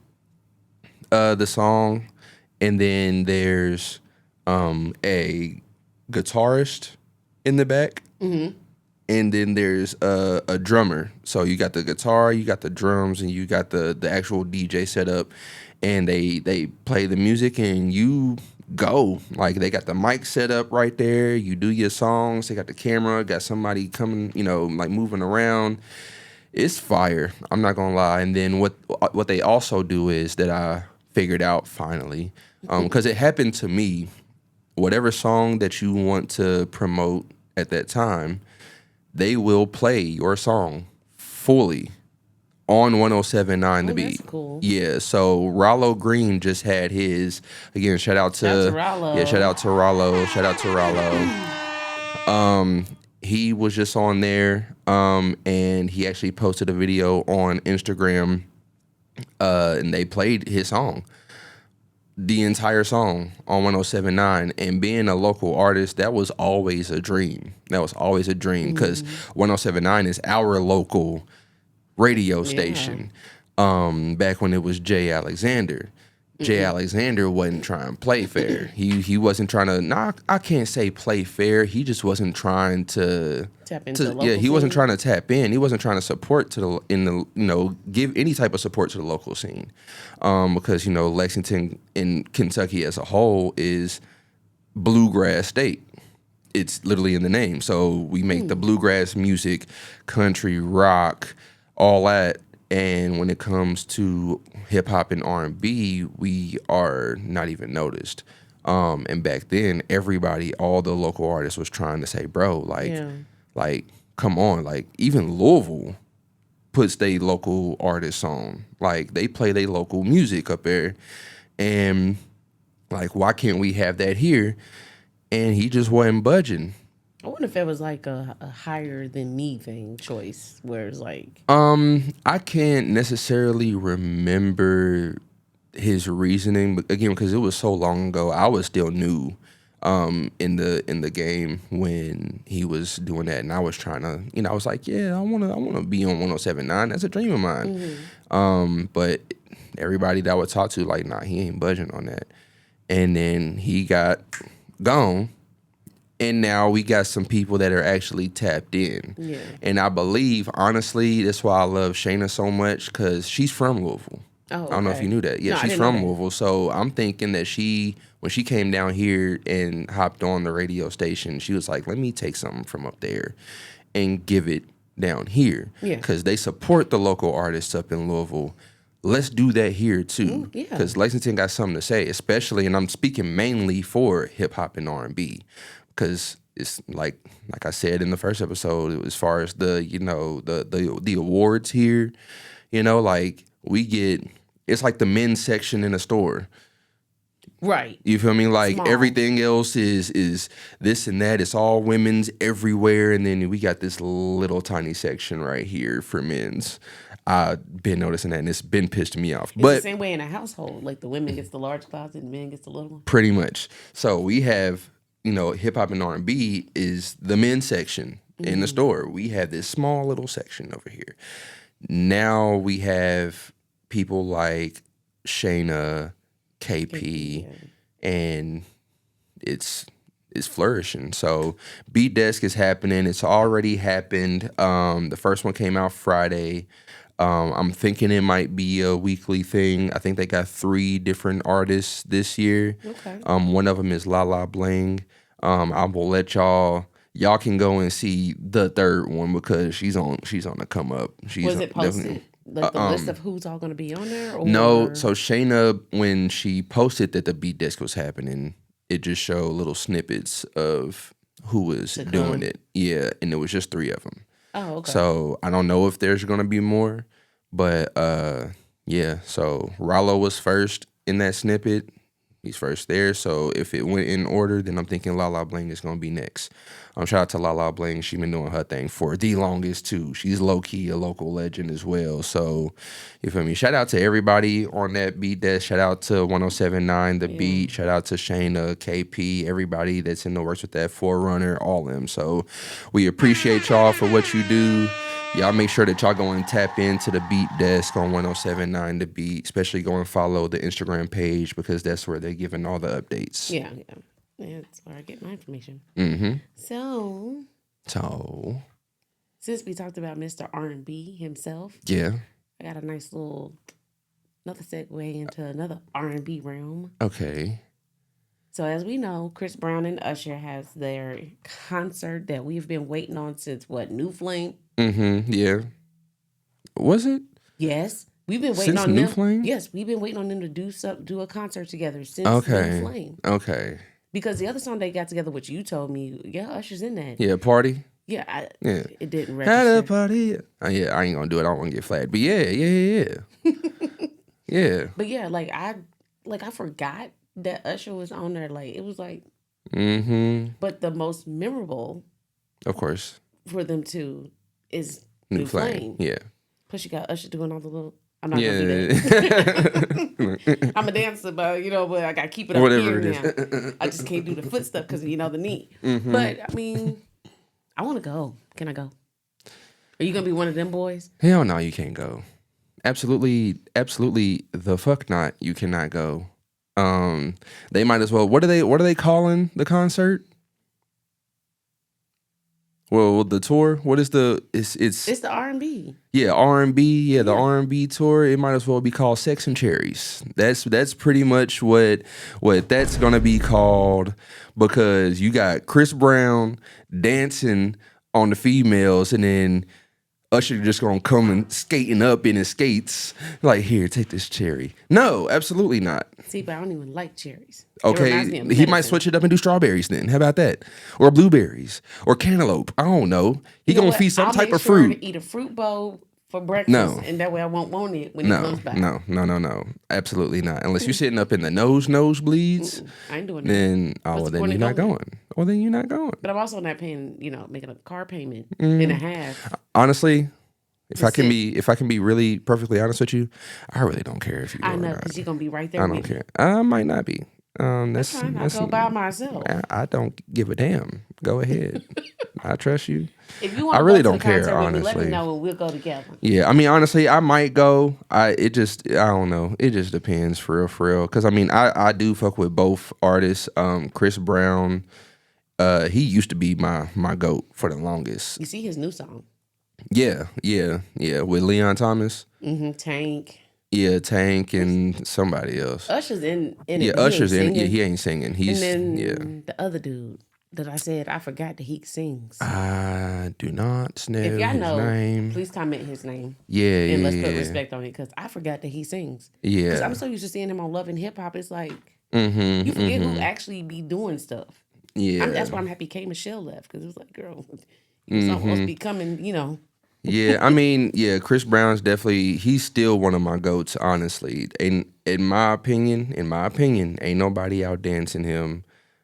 the song, and then there's a guitarist in the back. And then there's a drummer. So you got the guitar, you got the drums, and you got the actual DJ setup. And they play the music, and you go. Like, they got the mic set up right there. You do your songs. They got the camera, got somebody coming, like moving around. It's fire. I'm not gonna lie. And then what they also do is that I figured out finally, because it happened to me. Whatever song that you want to promote at that time, they will play your song fully on 107.9 The Beat. That's cool. Yeah, so Rollo Green just had his, again, shout out to Rollo. Yeah, shout out to Rollo. He was just on there, and he actually posted a video on Instagram, and they played his song. The entire song on 107.9, and being a local artist, that was always a dream. Because 107.9 is our local radio station. Back when it was Jay Alexander. Jay Alexander wasn't trying to play fair. He wasn't trying to. I can't say play fair. He just wasn't trying to tap into the local he wasn't scene. trying to tap in. He wasn't trying to support give any type of support to the local scene, because Lexington in Kentucky as a whole is bluegrass state. It's literally in the name. So we make the bluegrass music, country, rock, all that. And when it comes to hip hop and R&B, we are not even noticed. And back then, all the local artists was trying to say, bro, like, come on, like, even Louisville puts their local artists on. Like, they play their local music up there, and like, why can't we have that here? And he just wasn't budging. I wonder if it was like a higher than me thing choice, where it's like, I can't necessarily remember his reasoning, but again, because it was so long ago, I was still new in the game when he was doing that, and I was trying to, I was like, yeah, I wanna be on 107.9. That's a dream of mine. But everybody that I would talk to, like, nah, he ain't budging on that. And then he got gone. And now we got some people that are actually tapped in. Yeah. And I believe, honestly, that's why I love Shayna so much, because she's from Louisville. oh, okay. I don't know if you knew that. Yeah, No, I she's didn't know from that. Louisville. So I'm thinking that when she came down here and hopped on the radio station, she was like, let me take something from up there and give it down here. Yeah. Because they support the local artists up in Louisville. Let's do that here too. Yeah. Because Lexington got something to say, especially, and I'm speaking mainly for hip hop and R&B. Because it's like I said in the first episode, as far as the awards here, like, we get, it's like the men's section in a store. Right. You feel me? Like Small. everything else is this and that. It's all women's everywhere, and then we got this little tiny section right here for men's. I've been noticing that, and it's been pissing me off. It's But the same way in a household. Like the women gets the large closet and men gets the little one. pretty much. So we have, hip hop and R&B is the men's section in the store. We have this small little section over here. Now we have people like Shayna, KP, and it's flourishing. So Beat Desk is happening. It's already happened. The first one came out Friday. I'm thinking it might be a weekly thing. I think they got 3 different artists this year. Okay. One of them is Lala Bling. I will let y'all can go and see the third one because she's on the come up. Was it posted? Like the list of who's all going to be on there? Or? No, so Shayna, when she posted that the Beat Desk was happening, it just showed little snippets of who was doing it. Yeah, and it was just 3 of them. Oh, okay. So I don't know if there's gonna be more, but yeah. So Rollo was first in that snippet. He's first there. So if it went in order, then I'm thinking Lala Bling is gonna be next. Shout out to Lala Bling. She's been doing her thing for the longest too. She's low key a local legend as well. So you feel me? Shout out to everybody on that Beat Desk. Shout out to 107.9 The Beat. Shout out to Shayna, KP, everybody that's in the works with that Forerunner, all them. So we appreciate y'all for what you do. Y'all make sure that y'all go and tap into the Beat Desk on 107.9 The Beat, especially go and follow the Instagram page because that's where they're giving all the updates. Yeah. That's where I get my information. Mm-hmm. So, since we talked about Mr. R&B himself, yeah, I got a nice little another segue into another R&B realm. Okay. So as we know, Chris Brown and Usher has their concert that we've been waiting on since what, New Flame? Mm-hmm. Yeah. Was it? Yes. We've been waiting Since on New them. Flame? Yes, we've been waiting on them to do a concert together since Okay. New Flame. Okay. Because the other song they got together, which you told me, yeah, Usher's in that. Yeah, party. Yeah, Yeah. It didn't Had a register. party. Yeah, I ain't gonna do it. I don't want to get flagged. But yeah. Yeah. But yeah, I forgot that Usher was on there. Like it was like, Mm-hmm. but the most memorable Of course. for them two is New Flame. Yeah. Plus you got Usher doing all the little. I'm not Yeah. gonna do that. I'm a dancer, but but I gotta keep it up Whatever here it is. now. I just can't do the foot stuff because the knee. Mm-hmm. But I mean, I want to go. Can I go? Are you gonna be one of them boys? Hell no, you can't go. Absolutely the fuck not. You cannot go. They might as well. What are they calling the concert? Well, the tour. What is it's the R&B. Yeah, R&B. Yeah, the R&B tour. It might as well be called Sex and Cherries. That's pretty much what that's gonna be called because you got Chris Brown dancing on the females, and then Usher just gonna come and skating up in his skates like, here, take this cherry. No, absolutely not. See, but I don't even like cherries. It reminds me Okay, of he might medicine. switch it up and do strawberries then. How about that? Or blueberries or cantaloupe. I don't know. He You know gonna what? feed some I'll type make of sure fruit. to eat a fruit bowl for breakfast, No. and that way I won't want it when he comes back. No. Absolutely not. Unless you're sitting up in the nosebleeds, I ain't doing that. then What's the then point you're of not going? going. Well, then you're not going. But I'm also not paying, making a car payment and a half. Honestly, if I can sit. be really perfectly honest with you, I really don't care if you go I or know not. because you're gonna be right there. I don't with me. care. I might not be. That's fine. I'll go by myself. I don't give a damn. Go ahead. I trust you. If you want I to really go don't to the concert care, with me, let me honestly. know and we'll go together. Yeah, I mean, honestly, I might go. I don't know. It just depends for real. Because I mean, I do fuck with both artists. Chris Brown, he used to be my goat for the longest. You see his new song, Yeah, with Leon Thomas. Tank. Yeah, Tank and somebody else. Usher's in it. Yeah, but he Usher's ain't in. Yeah, singing. he ain't singing. He's And then the other dude that I said I forgot that he sings. I do not know If y'all his know, name. please comment his name. Yeah, And let's put yeah. respect on it because I forgot that he sings. Because Yeah. I'm so used to seeing him on Love and Hip Hop. It's like Mm-hmm. you forget who actually be doing stuff. Yeah. That's why I'm happy K. Michelle left because it was like, girl, you was almost becoming, Yeah, I mean, yeah, Chris Brown's definitely he's still one of my goats, honestly. And in my opinion, ain't nobody out dancing him.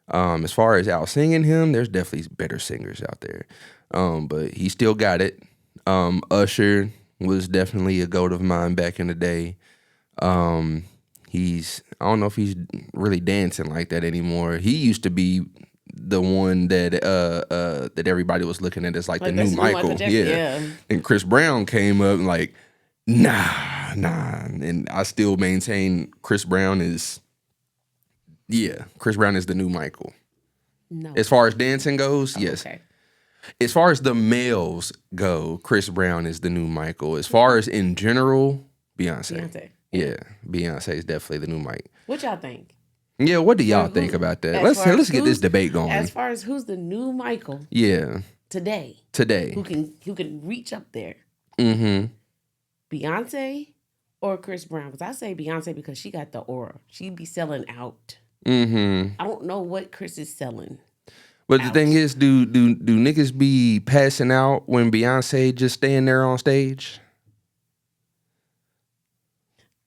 As far as out singing him, there's definitely better singers out there. But he still got it. Usher was definitely a goat of mine back in the day. I don't know if he's really dancing like that anymore. He used to be the one that everybody was looking at as like the Like new that's the new Michael. Jackson. Yeah. Yeah. And Chris Brown came up and like, nah. And I still maintain Chris Brown is the new Michael. No. As far as dancing goes, yes. Okay. As far as the males go, Chris Brown is the new Michael. As far as in general, Beyonce. Yeah, Beyonce is definitely the new Mike. What y'all think? Yeah, what do y'all think about that? Let's get this debate going. As far as who's the new Michael Yeah. today, who can reach up there? Mm-hmm. Beyonce or Chris Brown? Because I say Beyonce because she got the aura. She be selling out. Mm-hmm. I don't know what Chris is selling. But the thing is, do niggas be passing out when Beyonce just staying there on stage?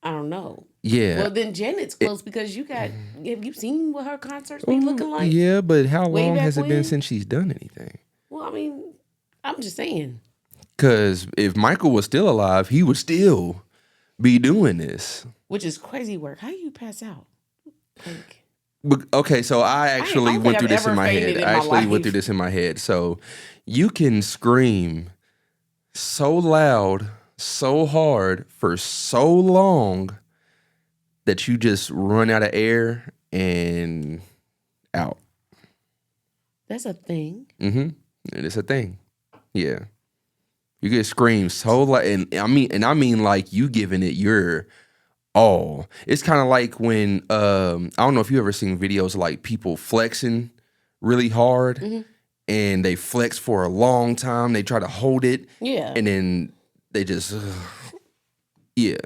I don't know. Yeah. Well, then Janet's close because you got. Have you seen what her concerts be looking like? Yeah, but how long has it been when? since she's done anything? Well, I mean, I'm just saying. Because if Michael was still alive, he would still be doing this. Which is crazy work. How do you pass out? Like, okay, so I actually went through this in my head. I actually went through this in my head. So you can scream so loud, so hard for so long that you just run out of air and out. That's a thing. Mm-hmm. And it's a thing. Yeah. You get scream so loud, and I mean like you giving it your all. It's kind of like when I don't know if you ever seen videos of like people flexing really hard, and they flex for a long time. They try to hold it, and then they just yeah.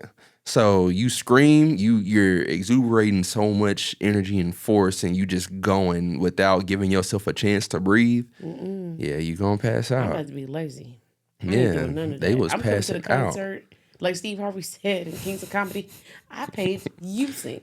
So you scream, you're exuberating so much energy and force, and you just going without giving yourself a chance to breathe. Yeah, you gonna pass out. I'm about to be lazy. Yeah, they was I'm passing coming to the concert. Like Steve Harvey said in Kings of Comedy, I paid you sing.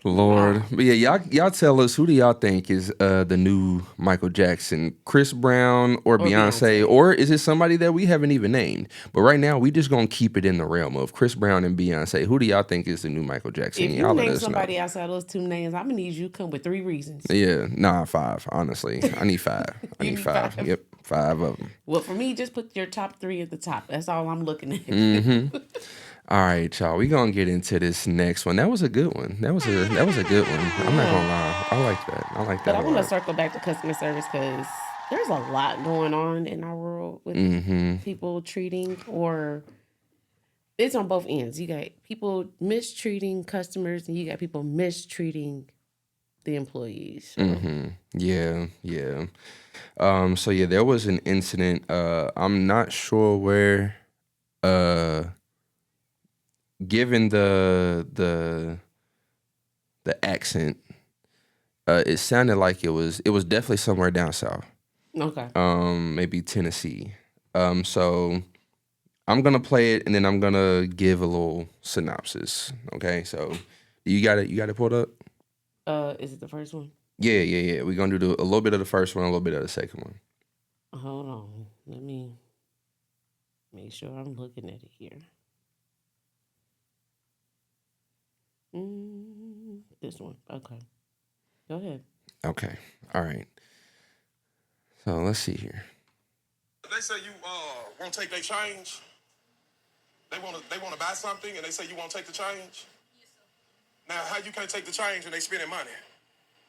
Lord. But yeah, y'all tell us, who do y'all think is the new Michael Jackson? Chris Brown or Beyonce? Or is it somebody that we haven't even named? But right now, we just gonna keep it in the realm of Chris Brown and Beyonce. Who do y'all think is the new Michael Jackson? If you name somebody outside those two names, I'm gonna need you to come with 3 reasons. Yeah, nah, 5, honestly. I need 5. I need 5. Yep, 5 of them. Well, for me, just put your top 3 at the top. That's all I'm looking at. Mm-hmm. All right, y'all. We gonna get into this next one. That was a good one. That was a good one. I'm not gonna lie. I like that. But I want to circle back to customer service because there's a lot going on in our world with people treating, or it's on both ends. You got people mistreating customers, and you got people mistreating the employees. So. Yeah. So yeah, there was an incident. I'm not sure where. Given the accent, it sounded like it was definitely somewhere down south. Okay. Maybe Tennessee. So I'm gonna play it and then I'm gonna give a little synopsis. Okay. So you got it pulled up? Is it the first one? Yeah. We're gonna do a little bit of the first one, a little bit of the second one. Hold on. Let me make sure I'm looking at it here. This one. Okay. Go ahead. Okay. All right. So let's see here. They say you won't take their change. They want to buy something and they say you won't take the change. Yes, sir. Now, how you can't take the change and they spending money?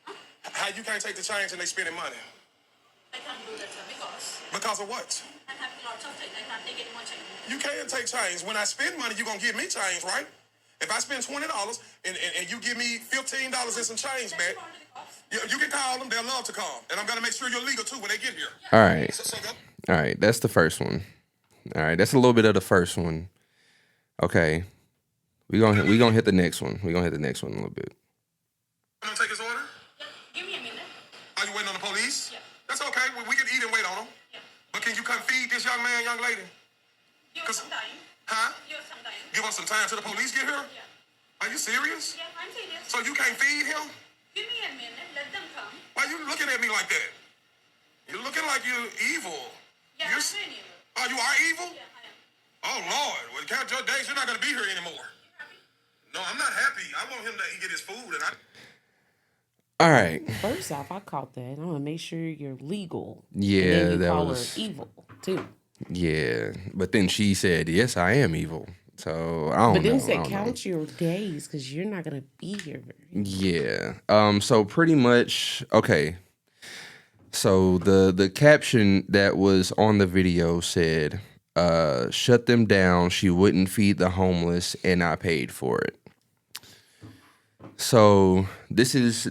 Huh? How you can't take the change and they spending money? I can't do that, sir, Because of what? I have lots of things. I can't take any more change. You can't take change. When I spend money, you're gonna give me change, right? If I spend $20 and you give me $15 and some change back, you can call them. They'll love to come. And I'm going to make sure you're legal, too, when they get here. All right. All right. That's the first one. All right. That's a little bit of the first one. Okay. We're gonna hit the next one. We're going to hit the next one a little bit. You going to take his order? Yeah. Give me a minute. Are you waiting on the police? Yeah. That's okay. We can eat and wait on them. Yeah. But can you come feed this young man, young lady? Give us some time. Huh? Give us some time. Give us some time till the police get here? Yeah. Are you serious? Yeah, I'm serious. So you can't feed him? Give me a minute. Let them come. Why you looking at me like that? You're looking like you're evil. Yeah, You're, I'm very evil. oh, you are evil? Yeah, I am. Oh, Lord. Well, count your days. You're not going to be here anymore. No, I'm not happy. I want him to get his food. And All right. First off, I caught that. I'm gonna make sure you're legal. Yeah, and then you that call was- her evil too. Yeah, but then she said, "Yes, I am evil." So I don't But know. then I say don't know. count your days because you're not gonna be here. Yeah. So pretty much, okay. So the caption that was on the video said, "Shut them down. She wouldn't feed the homeless, and I paid for it." So this is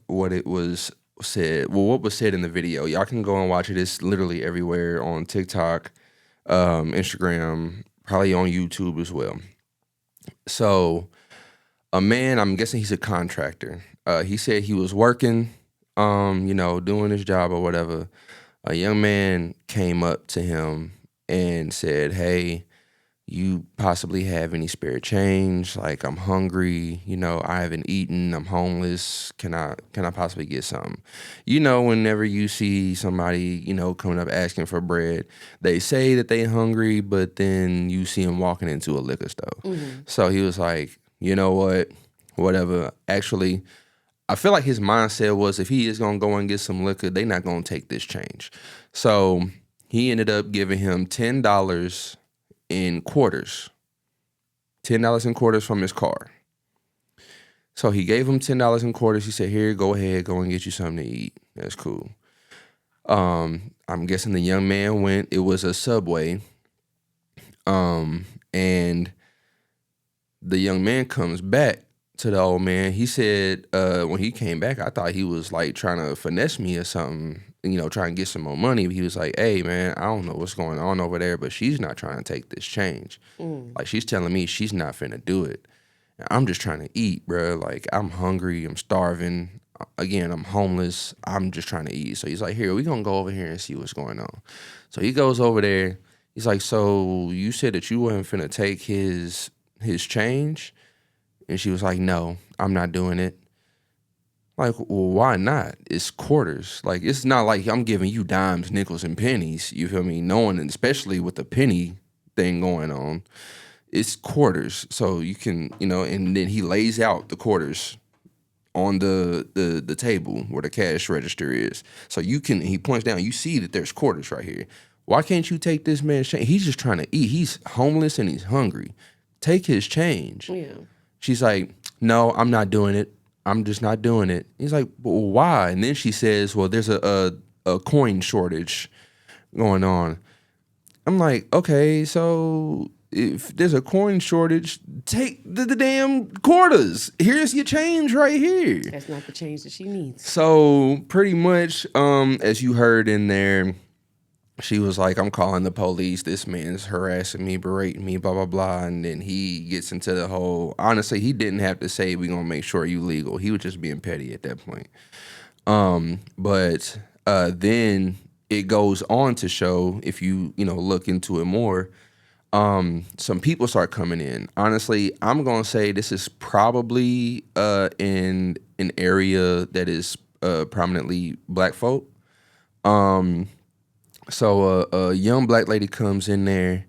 what it was said. Well, what was said in the video. Y'all can go and watch it. It's literally everywhere on TikTok, Instagram, probably on YouTube as well. So a man, I'm guessing he's a contractor. He said he was working, doing his job or whatever. A young man came up to him and said, "Hey, you possibly have any spare change? Like, I'm hungry, I haven't eaten, I'm homeless. Can I possibly get something?" Whenever you see somebody, coming up asking for bread, they say that they hungry, but then you see them walking into a liquor store. So he was like, you know what? Whatever. Actually, I feel like his mindset was if he is going to go and get some liquor, they not going to take this change. So he ended up giving him $10 in quarters. $10 in quarters from his car. So he gave him $10 in quarters. He said, "Here, go ahead, go and get you something to eat." That's cool. I'm guessing the young man went. It was a Subway. And the young man comes back to the old man. He said, when he came back, I thought he was like trying to finesse me or something, trying to get some more money. But he was like, "Hey, man, I don't know what's going on over there, but she's not trying to take this change. Like, she's telling me she's not finna do it. And I'm just trying to eat, bro. Like, I'm hungry. I'm starving. Again, I'm homeless. I'm just trying to eat." So he's like, "Here, we gonna go over here and see what's going on." So he goes over there. He's like, "So you said that you wasn't finna take his change?" And she was like, "No, I'm not doing it." Like, well, why not? It's quarters. Like, it's not like I'm giving you dimes, nickels, and pennies. You feel me? Knowing, and especially with the penny thing going on, it's quarters. So you can, and then he lays out the quarters on the table where the cash register is. So he points down, you see that there's quarters right here. Why can't you take this man's change? He's just trying to eat. He's homeless and he's hungry. Take his change. Yeah. She's like, "No, I'm not doing it. I'm just not doing it." He's like, "Well, why?" And then she says, "Well, there's a coin shortage going on." I'm like, okay, so if there's a coin shortage, take the damn quarters. Here's your change right here. That's not the change that she needs. So pretty much, as you heard in there, she was like, "I'm calling the police. This man's harassing me, berating me, blah, blah, blah." And then he gets into the whole, honestly, he didn't have to say, "We're going to make sure you legal." He was just being petty at that point. But then it goes on to show, if you, look into it more, some people start coming in. Honestly, I'm going to say this is probably in an area that is prominently black folk. So a young black lady comes in there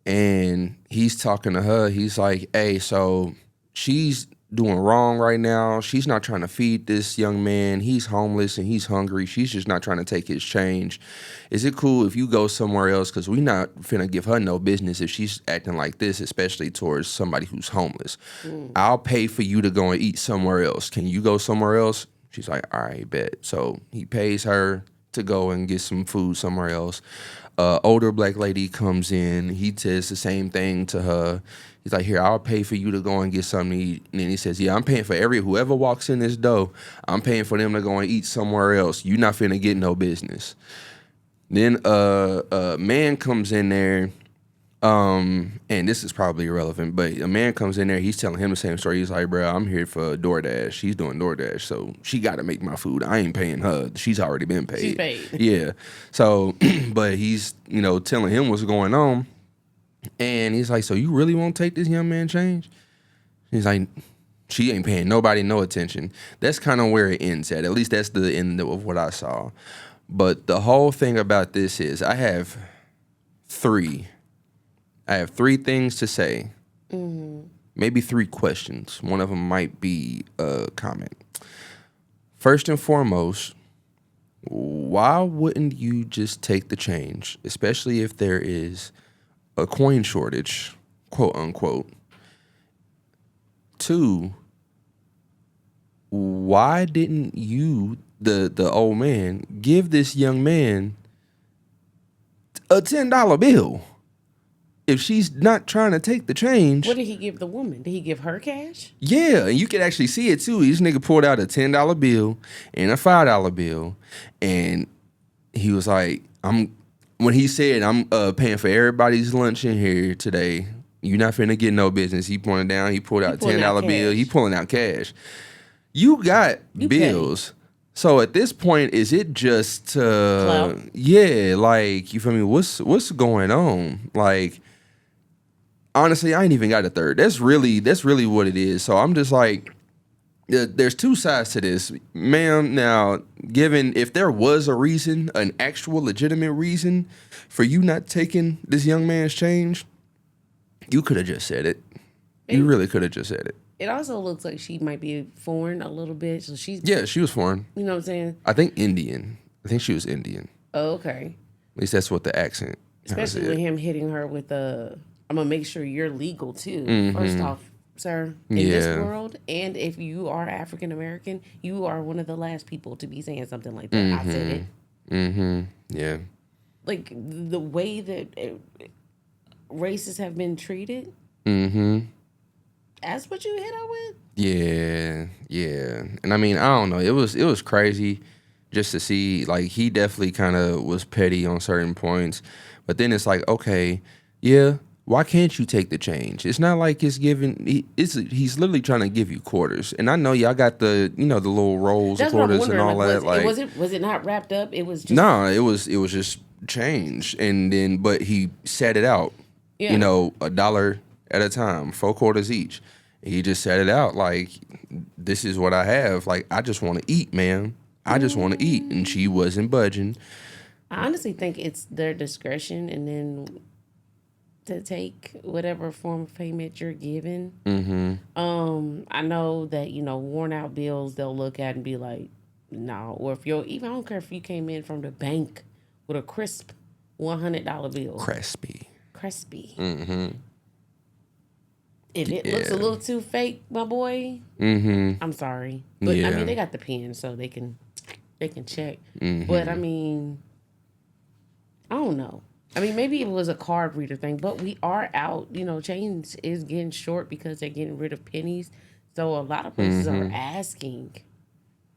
and he's talking to her. He's like, "Hey, so she's doing wrong right now. She's not trying to feed this young man. He's homeless and he's hungry. She's just not trying to take his change. Is it cool if you go somewhere else? Because we not finna give her no business if she's acting like this, especially towards somebody who's homeless. I'll pay for you to go and eat somewhere else. Can you go somewhere else?" She's like, "All right, bet." So he pays her to go and get some food somewhere else. Older black lady comes in. He says the same thing to her. He's like, "Here, I'll pay for you to go and get something to eat." And then he says, "Yeah, I'm paying for whoever walks in this door, I'm paying for them to go and eat somewhere else. You not finna get no business." Then a man comes in there. And this is probably irrelevant, but a man comes in there, he's telling him the same story. He's like, bro, I'm here for DoorDash. She's doing DoorDash, so she got to make my food. I ain't paying her. She's already been paid. She's paid. Yeah. So, but he's, telling him what's going on. And he's like, so you really won't take this young man change? He's like, she ain't paying nobody no attention. That's kind of where it ends at. At least that's the end of what I saw. But the whole thing about this is I have three things to say. Maybe 3 questions. One of them might be a comment. First and foremost, why wouldn't you just take the change, especially if there is a coin shortage, quote unquote? 2, why didn't you, the old man, give this young man a $10 bill if she's not trying to take the change? What did he give the woman? Did he give her cash? Yeah, and you could actually see it too. This nigga pulled out a $10 bill and a $5 bill, and he was like, when he said, I'm paying for everybody's lunch in here today, you're not finna get no business. He pointed down, he pulled out a $10 bill, he pulling out cash. You got bills. So at this point, is it just Clout? yeah, like, you feel me? What's going on? Like, honestly, I ain't even got a third. That's really what it is. So I'm just like, there's 2 sides to this, ma'am. Now, given if there was a reason, an actual legitimate reason for you not taking this young man's change, you could have just said it. You really could have just said it. It also looks like she might be foreign a little bit. So she's, She was foreign. you know what I'm saying? I think Indian. I think she was Indian. Oh, okay. At least that's what the accent kinda Especially with said. him hitting her with I'm going to make sure you're legal too. First off, sir, in this Yeah. world, and if you are African American, you are one of the last people to be saying something like that. I said it. Yeah. Like the way that racists have been treated. That's what you hit her with? Yeah. And I mean, I don't know. It was crazy just to see, like, he definitely kind of was petty on certain points. But then it's like, okay, yeah, why can't you take the change? It's not like it's giving, he's literally trying to give you quarters. And I know y'all got the, the little rolls of That's what I'm quarters and wondering. all that. Was it not wrapped up? It was just No, it was just change. And then, but he set it out, Yeah. $1 at a time, 4 quarters each. He just set it out like, this is what I have. Like, I just want to eat, man. I just want to eat. And she wasn't budging. I honestly think it's their discretion, and then to take whatever form of payment you're given. I know that worn out bills they'll look at and be like, no. Or if I don't care if you came in from the bank with a crisp $100 bill, Crispy. If it looks a little too fake, my boy, I'm sorry, but I Yeah. mean they got the pen, so they can check. But I mean, I don't know. I mean, maybe it was a card reader thing, but we are out. Change is getting short because they're getting rid of pennies. So a lot of places are asking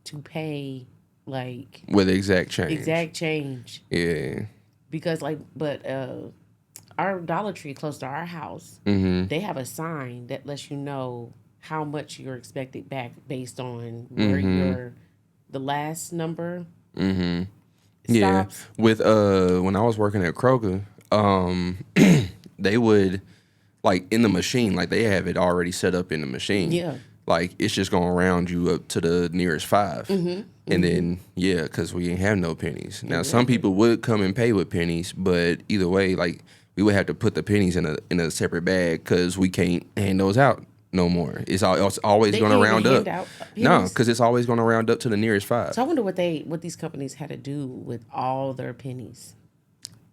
to pay like With exact change. exact change Yeah. because our Dollar Tree close to our house, they have a sign that lets you know how much you're expected back based on where the last number Yeah. stops. With when I was working at Kroger, they would, like, in the machine, like, they have it already set up in the machine. Yeah. Like, it's just gonna round you up to the nearest 5. And then, because we ain't have no pennies. Now, some people would come and pay with pennies, but either way, like, we would have to put the pennies in a separate bag because we can't hand those out no more. It's always They gonna can't round even up. hand out No, pennies? because it's always gonna round up to the nearest 5. So I wonder what these companies had to do with all their pennies.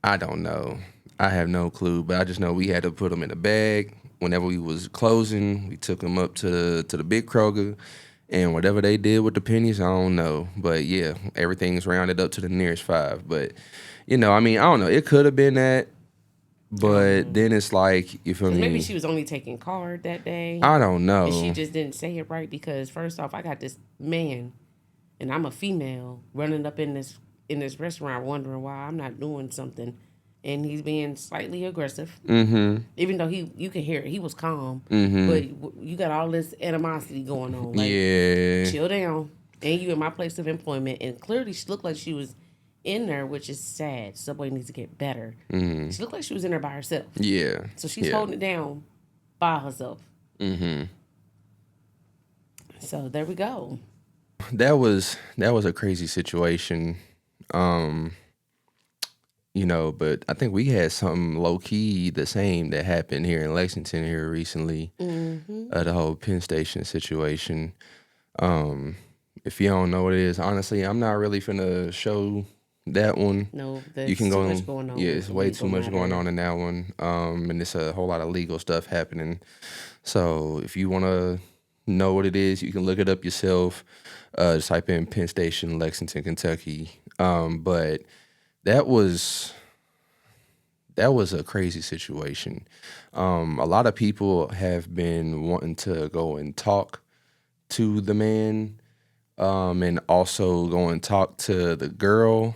I don't know. I have no clue, but I just know we had to put them in a bag. Whenever we was closing, we took them up to the big Kroger, and whatever they did with the pennies, I don't know. But yeah, everything's rounded up to the nearest 5. But I mean, I don't know. It could have been that, but then it's like, you feel me? Maybe she was only taking card that day. I don't know. And she just didn't say it right because first off, I got this man, and I'm a female running up in this restaurant wondering why I'm not doing something, and he's being slightly aggressive. Mm-hmm. Even though you can hear it, he was calm, Mm-hmm. but you got all this animosity going on. Like, Yeah. chill down. And you in my place of employment, and clearly she looked like she was in there, which is sad. Subway needs to get better. Mm-hmm. She looked like she was in there by herself. Yeah. So she's yeah. holding it down by herself. Mm-hmm. So there we go. That was a crazy situation. You know, but I think we had something low key the same that happened here in Lexington here recently. The whole Penn Station situation. If you don't know what it is, honestly, I'm not really finna show that one. No, there's You can too go. much going on. Yeah, with it's the way legal too much going matter. on in that one. And it's a whole lot of legal stuff happening. So if you wanna know what it is, you can look it up yourself. Just type in Penn Station, Lexington, Kentucky. But that was a crazy situation. A lot of people have been wanting to go and talk to the man, and also go and talk to the girl,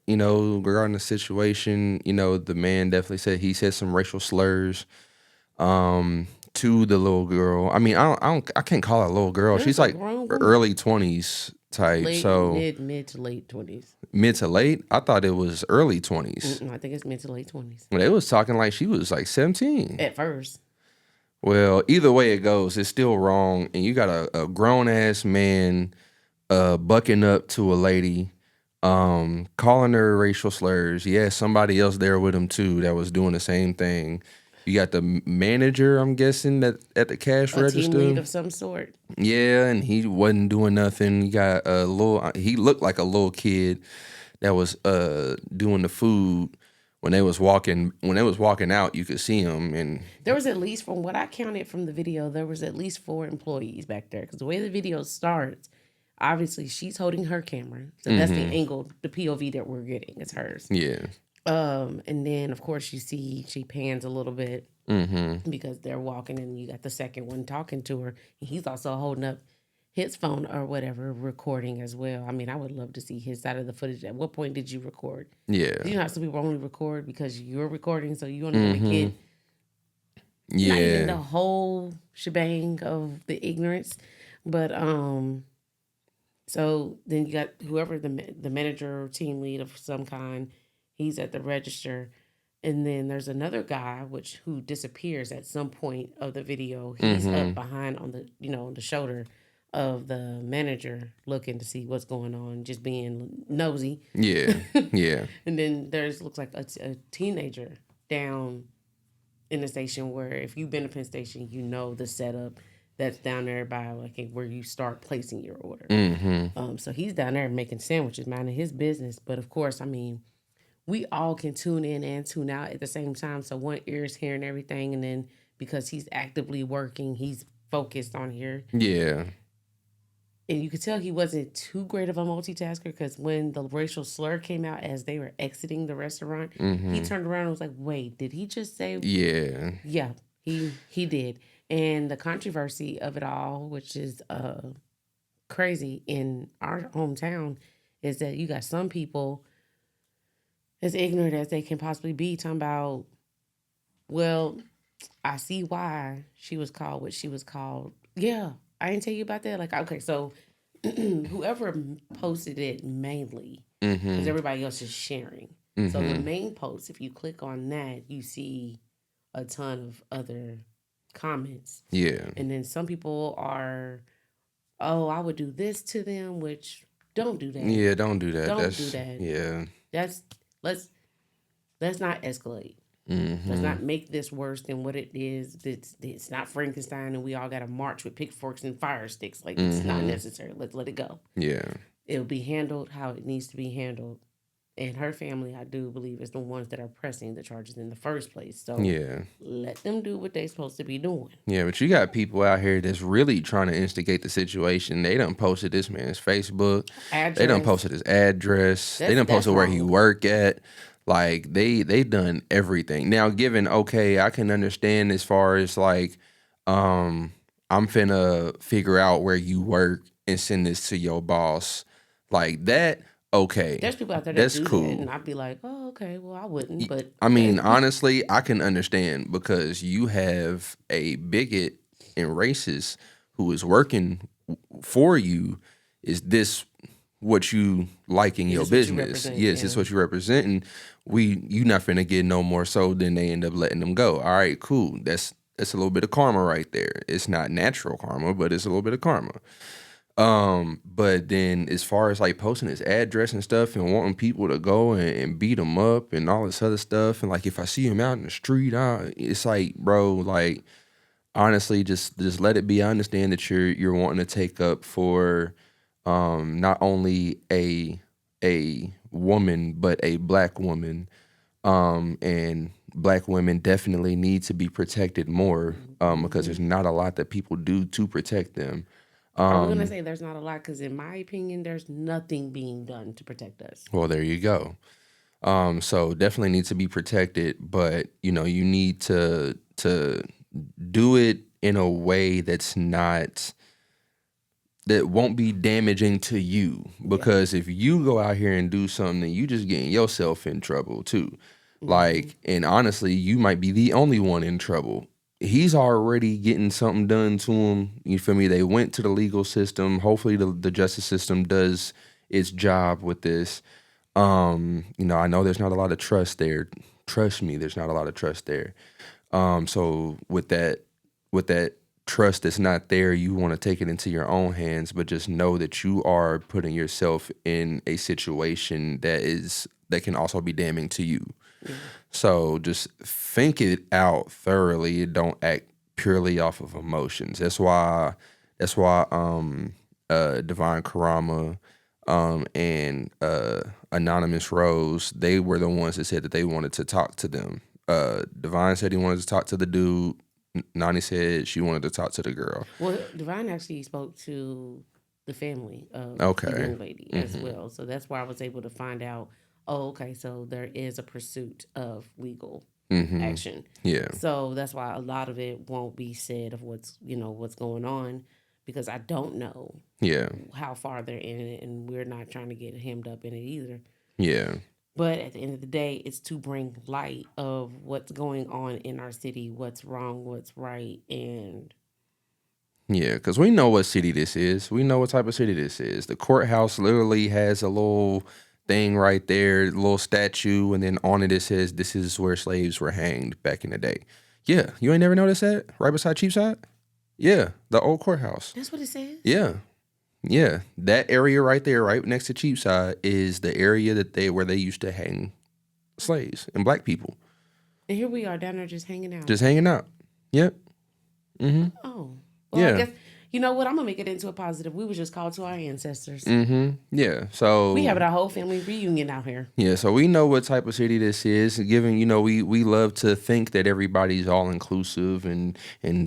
you know, regarding the situation. You know, the man definitely said some racial slurs to the little girl. I mean, I can't call her a little girl. There's She's a like grown woman. early 20s type. Late, So mid to late 20s. mid to late. I thought it was early 20s. I think it's mid to late 20s. They was talking like she was like 17. At first. Well, either way it goes, it's still wrong. And you got a grown ass man bucking up to a lady, calling her racial slurs. Yeah, somebody else there with him too that was doing the same thing. You got the manager, I'm guessing, that at the cash A register. team lead of some sort. Yeah, and he wasn't doing nothing. You got a little. He looked like a little kid that was doing the food. When they was walking out, you could see him, and There was at least, from what I counted from the video, there was at least 4 employees back there. Because the way the video starts, obviously she's holding her camera. So that's the angle, the POV that we're getting is hers. yeah, And then, of course, you see she pans a little bit because they're walking, and you got the second one talking to her. And he's also holding up his phone or whatever, recording as well. I mean, I would love to see his side of the footage. At what point did you record? yeah, You know how some people only record because you're recording, so you only want to get not even the yeah, whole shebang of the ignorance. But so then you got whoever the manager or team lead of some kind, he's at the register. And then there's another guy who disappears at some point of the video. He's up behind on the shoulder of the manager, looking to see what's going on, just being nosy. yeah, yeah, And then looks like a teenager down in the station, where if you've been to Penn Station, you know the setup that's down there by like where you start placing your order. So he's down there making sandwiches, minding his business. But of course, I mean, we all can tune in and tune out at the same time. So one ear is hearing everything, and then because he's actively working, he's focused on here. yeah, And you could tell he wasn't too great of a multitasker, because when the racial slur came out as they were exiting the restaurant, he turned around and was like, wait, did he just say? yeah, Yeah, he did. And the controversy of it all, which is crazy in our hometown, is that you got some people as ignorant as they can possibly be talking about, well, I see why she was called what she was called. Yeah, I didn't tell you about that. Like, okay, so whoever posted it mainly, because everybody else is sharing. So the main post, if you click on that, you see a ton of other comments. yeah, And then some people are, oh, I would do this to them, which don't do that. yeah. Don't do that. Don't do that. Yeah, Let's not escalate. Let's not make this worse than what it is. It's not Frankenstein, and we all got to march with pitchforks and fire sticks. Like, it's not necessary. Let's let it go. yeah, It'll be handled how it needs to be handled. And her family, I do believe, is the ones that are pressing the charges in the first place. So yeah. let them do what they're supposed to be doing. Yeah, but you got people out here that's really trying to instigate the situation. They done posted this man's Facebook. They done Address. posted his address. They done That's posted where he wrong. work at. Like they done everything. Now, given okay, I can understand as far as like, I'm finna figure out where you work and send this to your boss. Like that, okay, There's people out there that that's do cool. that, and I'd be like, oh, okay, well, I wouldn't, but I mean, honestly, I can understand because you have a bigot and racist who is working for you. Is this what you like in Is your this what you business? represent? Yes, it's Yeah. what you represent, and you not finna get no more so than they end up letting them go. All right, cool. That's a little bit of karma right there. It's not natural karma, but it's a little bit of karma. But then as far as like posting his address and stuff and wanting people to go and beat him up and all this other stuff, and like if I see him out in the street, it's like, bro, like honestly, just let it be. I understand that you're wanting to take up for not only a woman but a black woman, and black women definitely need to be protected more because there's not a lot that people do to protect them. I was gonna say there's not a lot because, in my opinion, there's nothing being done to protect us. Well, there you go. So definitely need to be protected, but you know, you need to do it in a way that won't be damaging to you. Because if you go out here and do something, then you just getting yourself in trouble too. Like, and honestly, you might be the only one in trouble. He's already getting something done to him. You feel me? They went to the legal system. Hopefully the justice system does its job with this. You know, I know there's not a lot of trust there. Trust me, there's not a lot of trust there. So with that trust that's not there, you want to take it into your own hands, but just know that you are putting yourself in a situation that can also be damning to you. So just think it out thoroughly. Don't act purely off of emotions. That's why Divine Karama and Anonymous Rose, they were the ones that said that they wanted to talk to them. Divine said he wanted to talk to the dude. Nani said she wanted to talk to the girl. Well, Divine actually spoke to the family of Okay. the young lady as well, so that's why I was able to find out. Oh, okay, so there is a pursuit of legal action. Yeah. So that's why a lot of it won't be said of what's going on, because I don't know Yeah. how far they're in it, and we're not trying to get hemmed up in it either. Yeah. But at the end of the day, it's to bring light of what's going on in our city, what's wrong, what's right, and Yeah, because we know what city this is. We know what type of city this is. The courthouse literally has a little thing right there, a little statue, and then on it says, "This is where slaves were hanged back in the day." Yeah, you ain't never noticed that? Right beside Cheapside? Yeah, the old courthouse. that's what it says. Yeah. Yeah, that area right there, right next to Cheapside, is the area where they used to hang slaves and black people. And here we are down there just hanging out. Just hanging out. Yep. Oh, well, Yeah. I guess, you know what? I'm going to make it into a positive. We was just called to our ancestors. Yeah. So We having our whole family reunion out here. yeah, so we know what type of city this is. Given, you know, we love to think that everybody's all inclusive and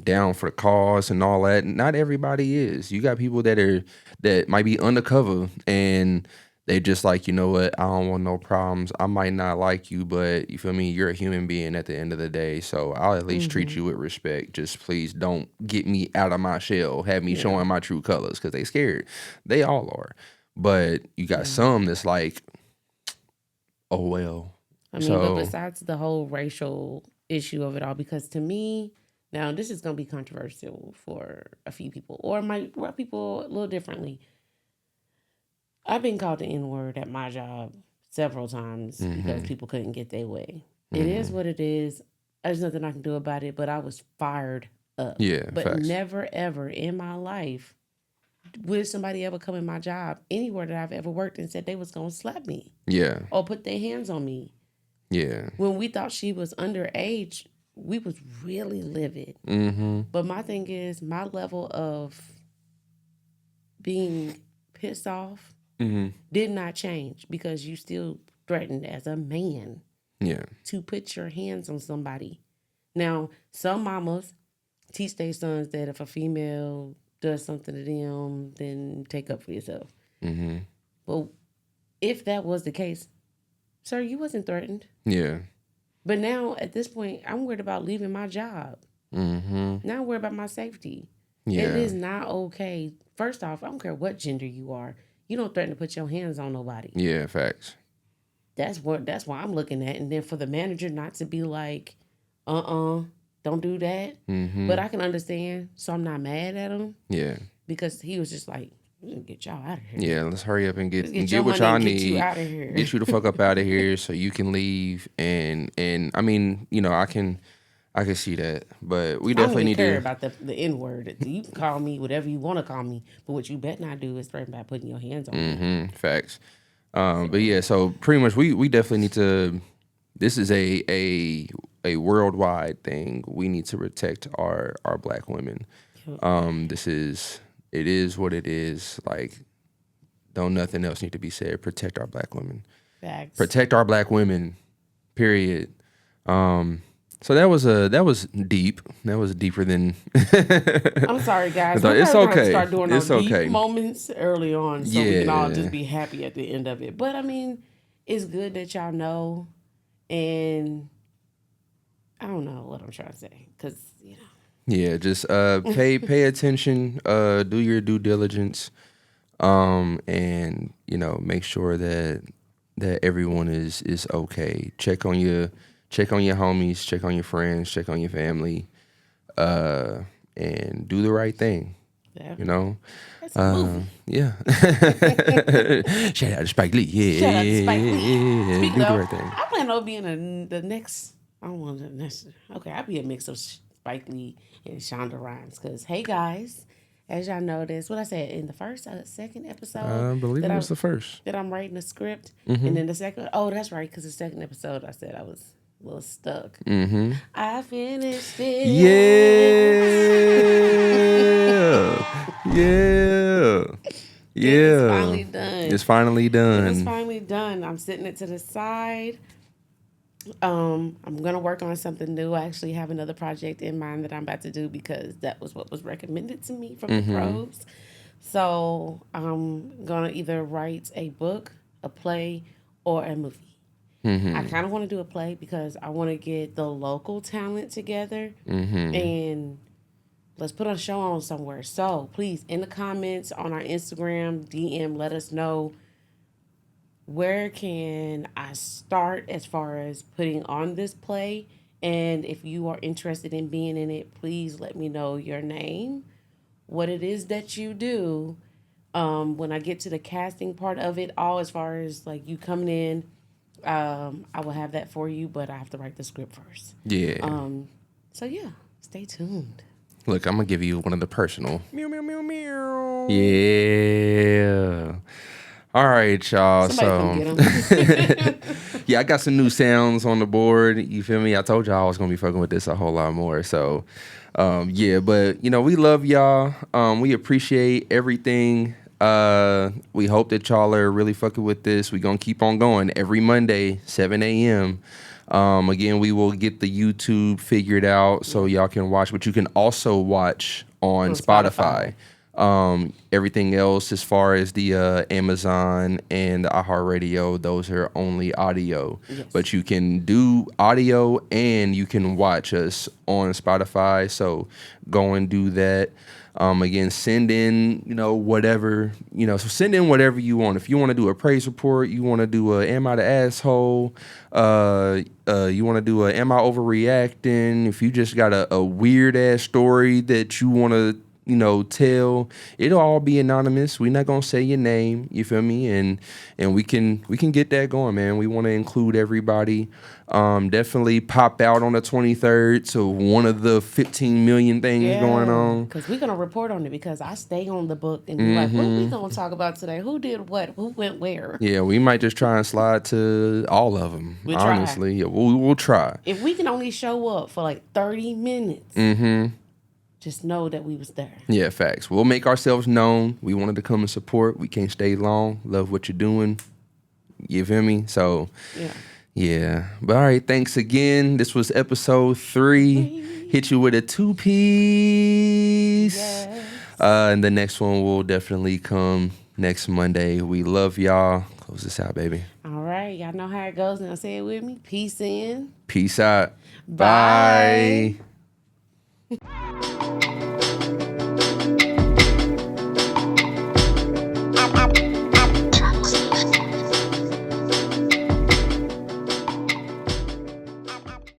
down for the cause and all that. Not everybody is. You got people that might be undercover and they just like, you know what, I don't want no problems. I might not like you, but you feel me? You're a human being at the end of the day. So I'll at least treat you with respect. Just please don't get me out of my shell. Have me showing my true colors because they scared. They all are. But you got some that's like, oh well. I mean, but besides the whole racial issue of it all, because to me, now this is going to be controversial for a few people, or might rub people a little differently. I've been called the N-word at my job several times because people couldn't get their way. It is what it is. There's nothing I can do about it, but I was fired up. Yeah, but facts. never, ever in my life would somebody ever come in my job, anywhere that I've ever worked, and said they was going to slap me Yeah. or put their hands on me. Yeah. When we thought she was underage, we was really livid. But my thing is, my level of being pissed off did not change, because you still threatened as a man Yeah. to put your hands on somebody. Now, some mamas teach their sons that if a female does something to them, then take up for yourself. Well, if that was the case, sir, you wasn't threatened. Yeah. But now, at this point, I'm worried about leaving my job. Now I'm worried about my safety. Yeah. It is not okay. First off, I don't care what gender you are. you don't threaten to put your hands on nobody. Yeah, facts. That's why I'm looking at. And then for the manager not to be like, don't do that. Mm-hmm. But I can understand, so I'm not mad at him Yeah. because he was just like, get y'all out of here. Yeah, let's hurry up and Let's get what your y'all money and need. Get you out of here. Get you the fuck up out of here so you can leave. And I mean, you know, I can see that, but we definitely need care to. about the N word. You can call me whatever you want to call me, but what you bet not do is threaten by putting your hands on me. Mm-hmm, facts. But yeah, so pretty much we definitely need to. This is a worldwide thing. We need to protect our black women. It is what it is. Like, don't nothing else need to be said. Protect our black women. Facts. Protect our black women. Period. So that was deep. That was deeper than. I'm sorry, guys. It's We're gonna okay. start doing It's our okay. deep moments early on, so we can all Yeah. just be happy at the end of it. But I mean, it's good that y'all know, and I don't know what I'm trying to say because you know. Yeah, just pay attention, do your due diligence, and you know, make sure that everyone is okay. Check on your homies, check on your friends, check on your family, and do the right thing. Yeah. You know. That's a movie. Yeah. Shout out to Spike Lee. Yeah. Shout out to Spike Lee. Yeah. Speaking Do the of, right thing. I plan on being the next. I don't want the next. Okay, I'll be a mix of Spike Lee and Shonda Rhimes. Because hey guys, as y'all noticed, what I said in the first, second episode, I believe it was the first. that I'm writing a script, and then the second. Oh, that's right. Because the second episode, I said I was a little stuck. Mm-hmm. I finished it. Yeah. Yeah. Yeah. It's finally done. It's finally done. It's finally done. I'm sitting it to the side. I'm gonna work on something new. I actually have another project in mind that I'm about to do because that was what was recommended to me from the pros. So I'm gonna either write a book, a play, or a movie. I kind of want to do a play because I want to get the local talent together and let's put a show on somewhere. So please, in the comments on our Instagram, DM, let us know where can I start as far as putting on this play. And if you are interested in being in it, please let me know your name, what it is that you do. When I get to the casting part of it, all as far as like you coming in, I will have that for you, but I have to write the script first. Yeah. So yeah, stay tuned. Look, I'm gonna give you one of the personal. Meow meow meow meow. Yeah. All right, y'all. Somebody come So get 'em. yeah, I got some new sounds on the board. You feel me? I told y'all I was gonna be fucking with this a whole lot more. So yeah, but you know, we love y'all. We appreciate everything. We hope that y'all are really fucking with this. We gonna keep on going every Monday, 7 a.m. Again, we will get the YouTube figured out so y'all can watch, but you can also watch on Spotify. Everything else as far as the Amazon and the iHeartRadio, those are only audio. Yes. But you can do audio and you can watch us on Spotify. So go and do that. Again, send in, whatever, so send in whatever you want. If you want to do a praise report, you want to do a am I the asshole, you want to do a am I overreacting, if you just got a weird ass story that you want to, tell, it'll all be anonymous. We're not going to say your name, you feel me? And we can get that going, man. We want to include everybody. Definitely pop out on the 23rd. So one of the 15 million things going on. Because we're going to report on it because I stay on the book and be like, what we going to talk about today? Who did what? Who went where? Yeah, we might just try and slide to all of them, We'll try. honestly. Yeah, we'll try. If we can only show up for like 30 minutes, just know that we was there. Yeah, facts. We'll make ourselves known. We wanted to come and support. We can't stay long. Love what you're doing. You feel me? So, yeah. But all right, thanks again. This was episode 3. Hit you with a 2-piece. Yes. And the next one will definitely come next Monday. We love y'all. Close this out, baby. All right. Y'all know how it goes. Now say it with me. Peace in. Peace out. Bye. Bye.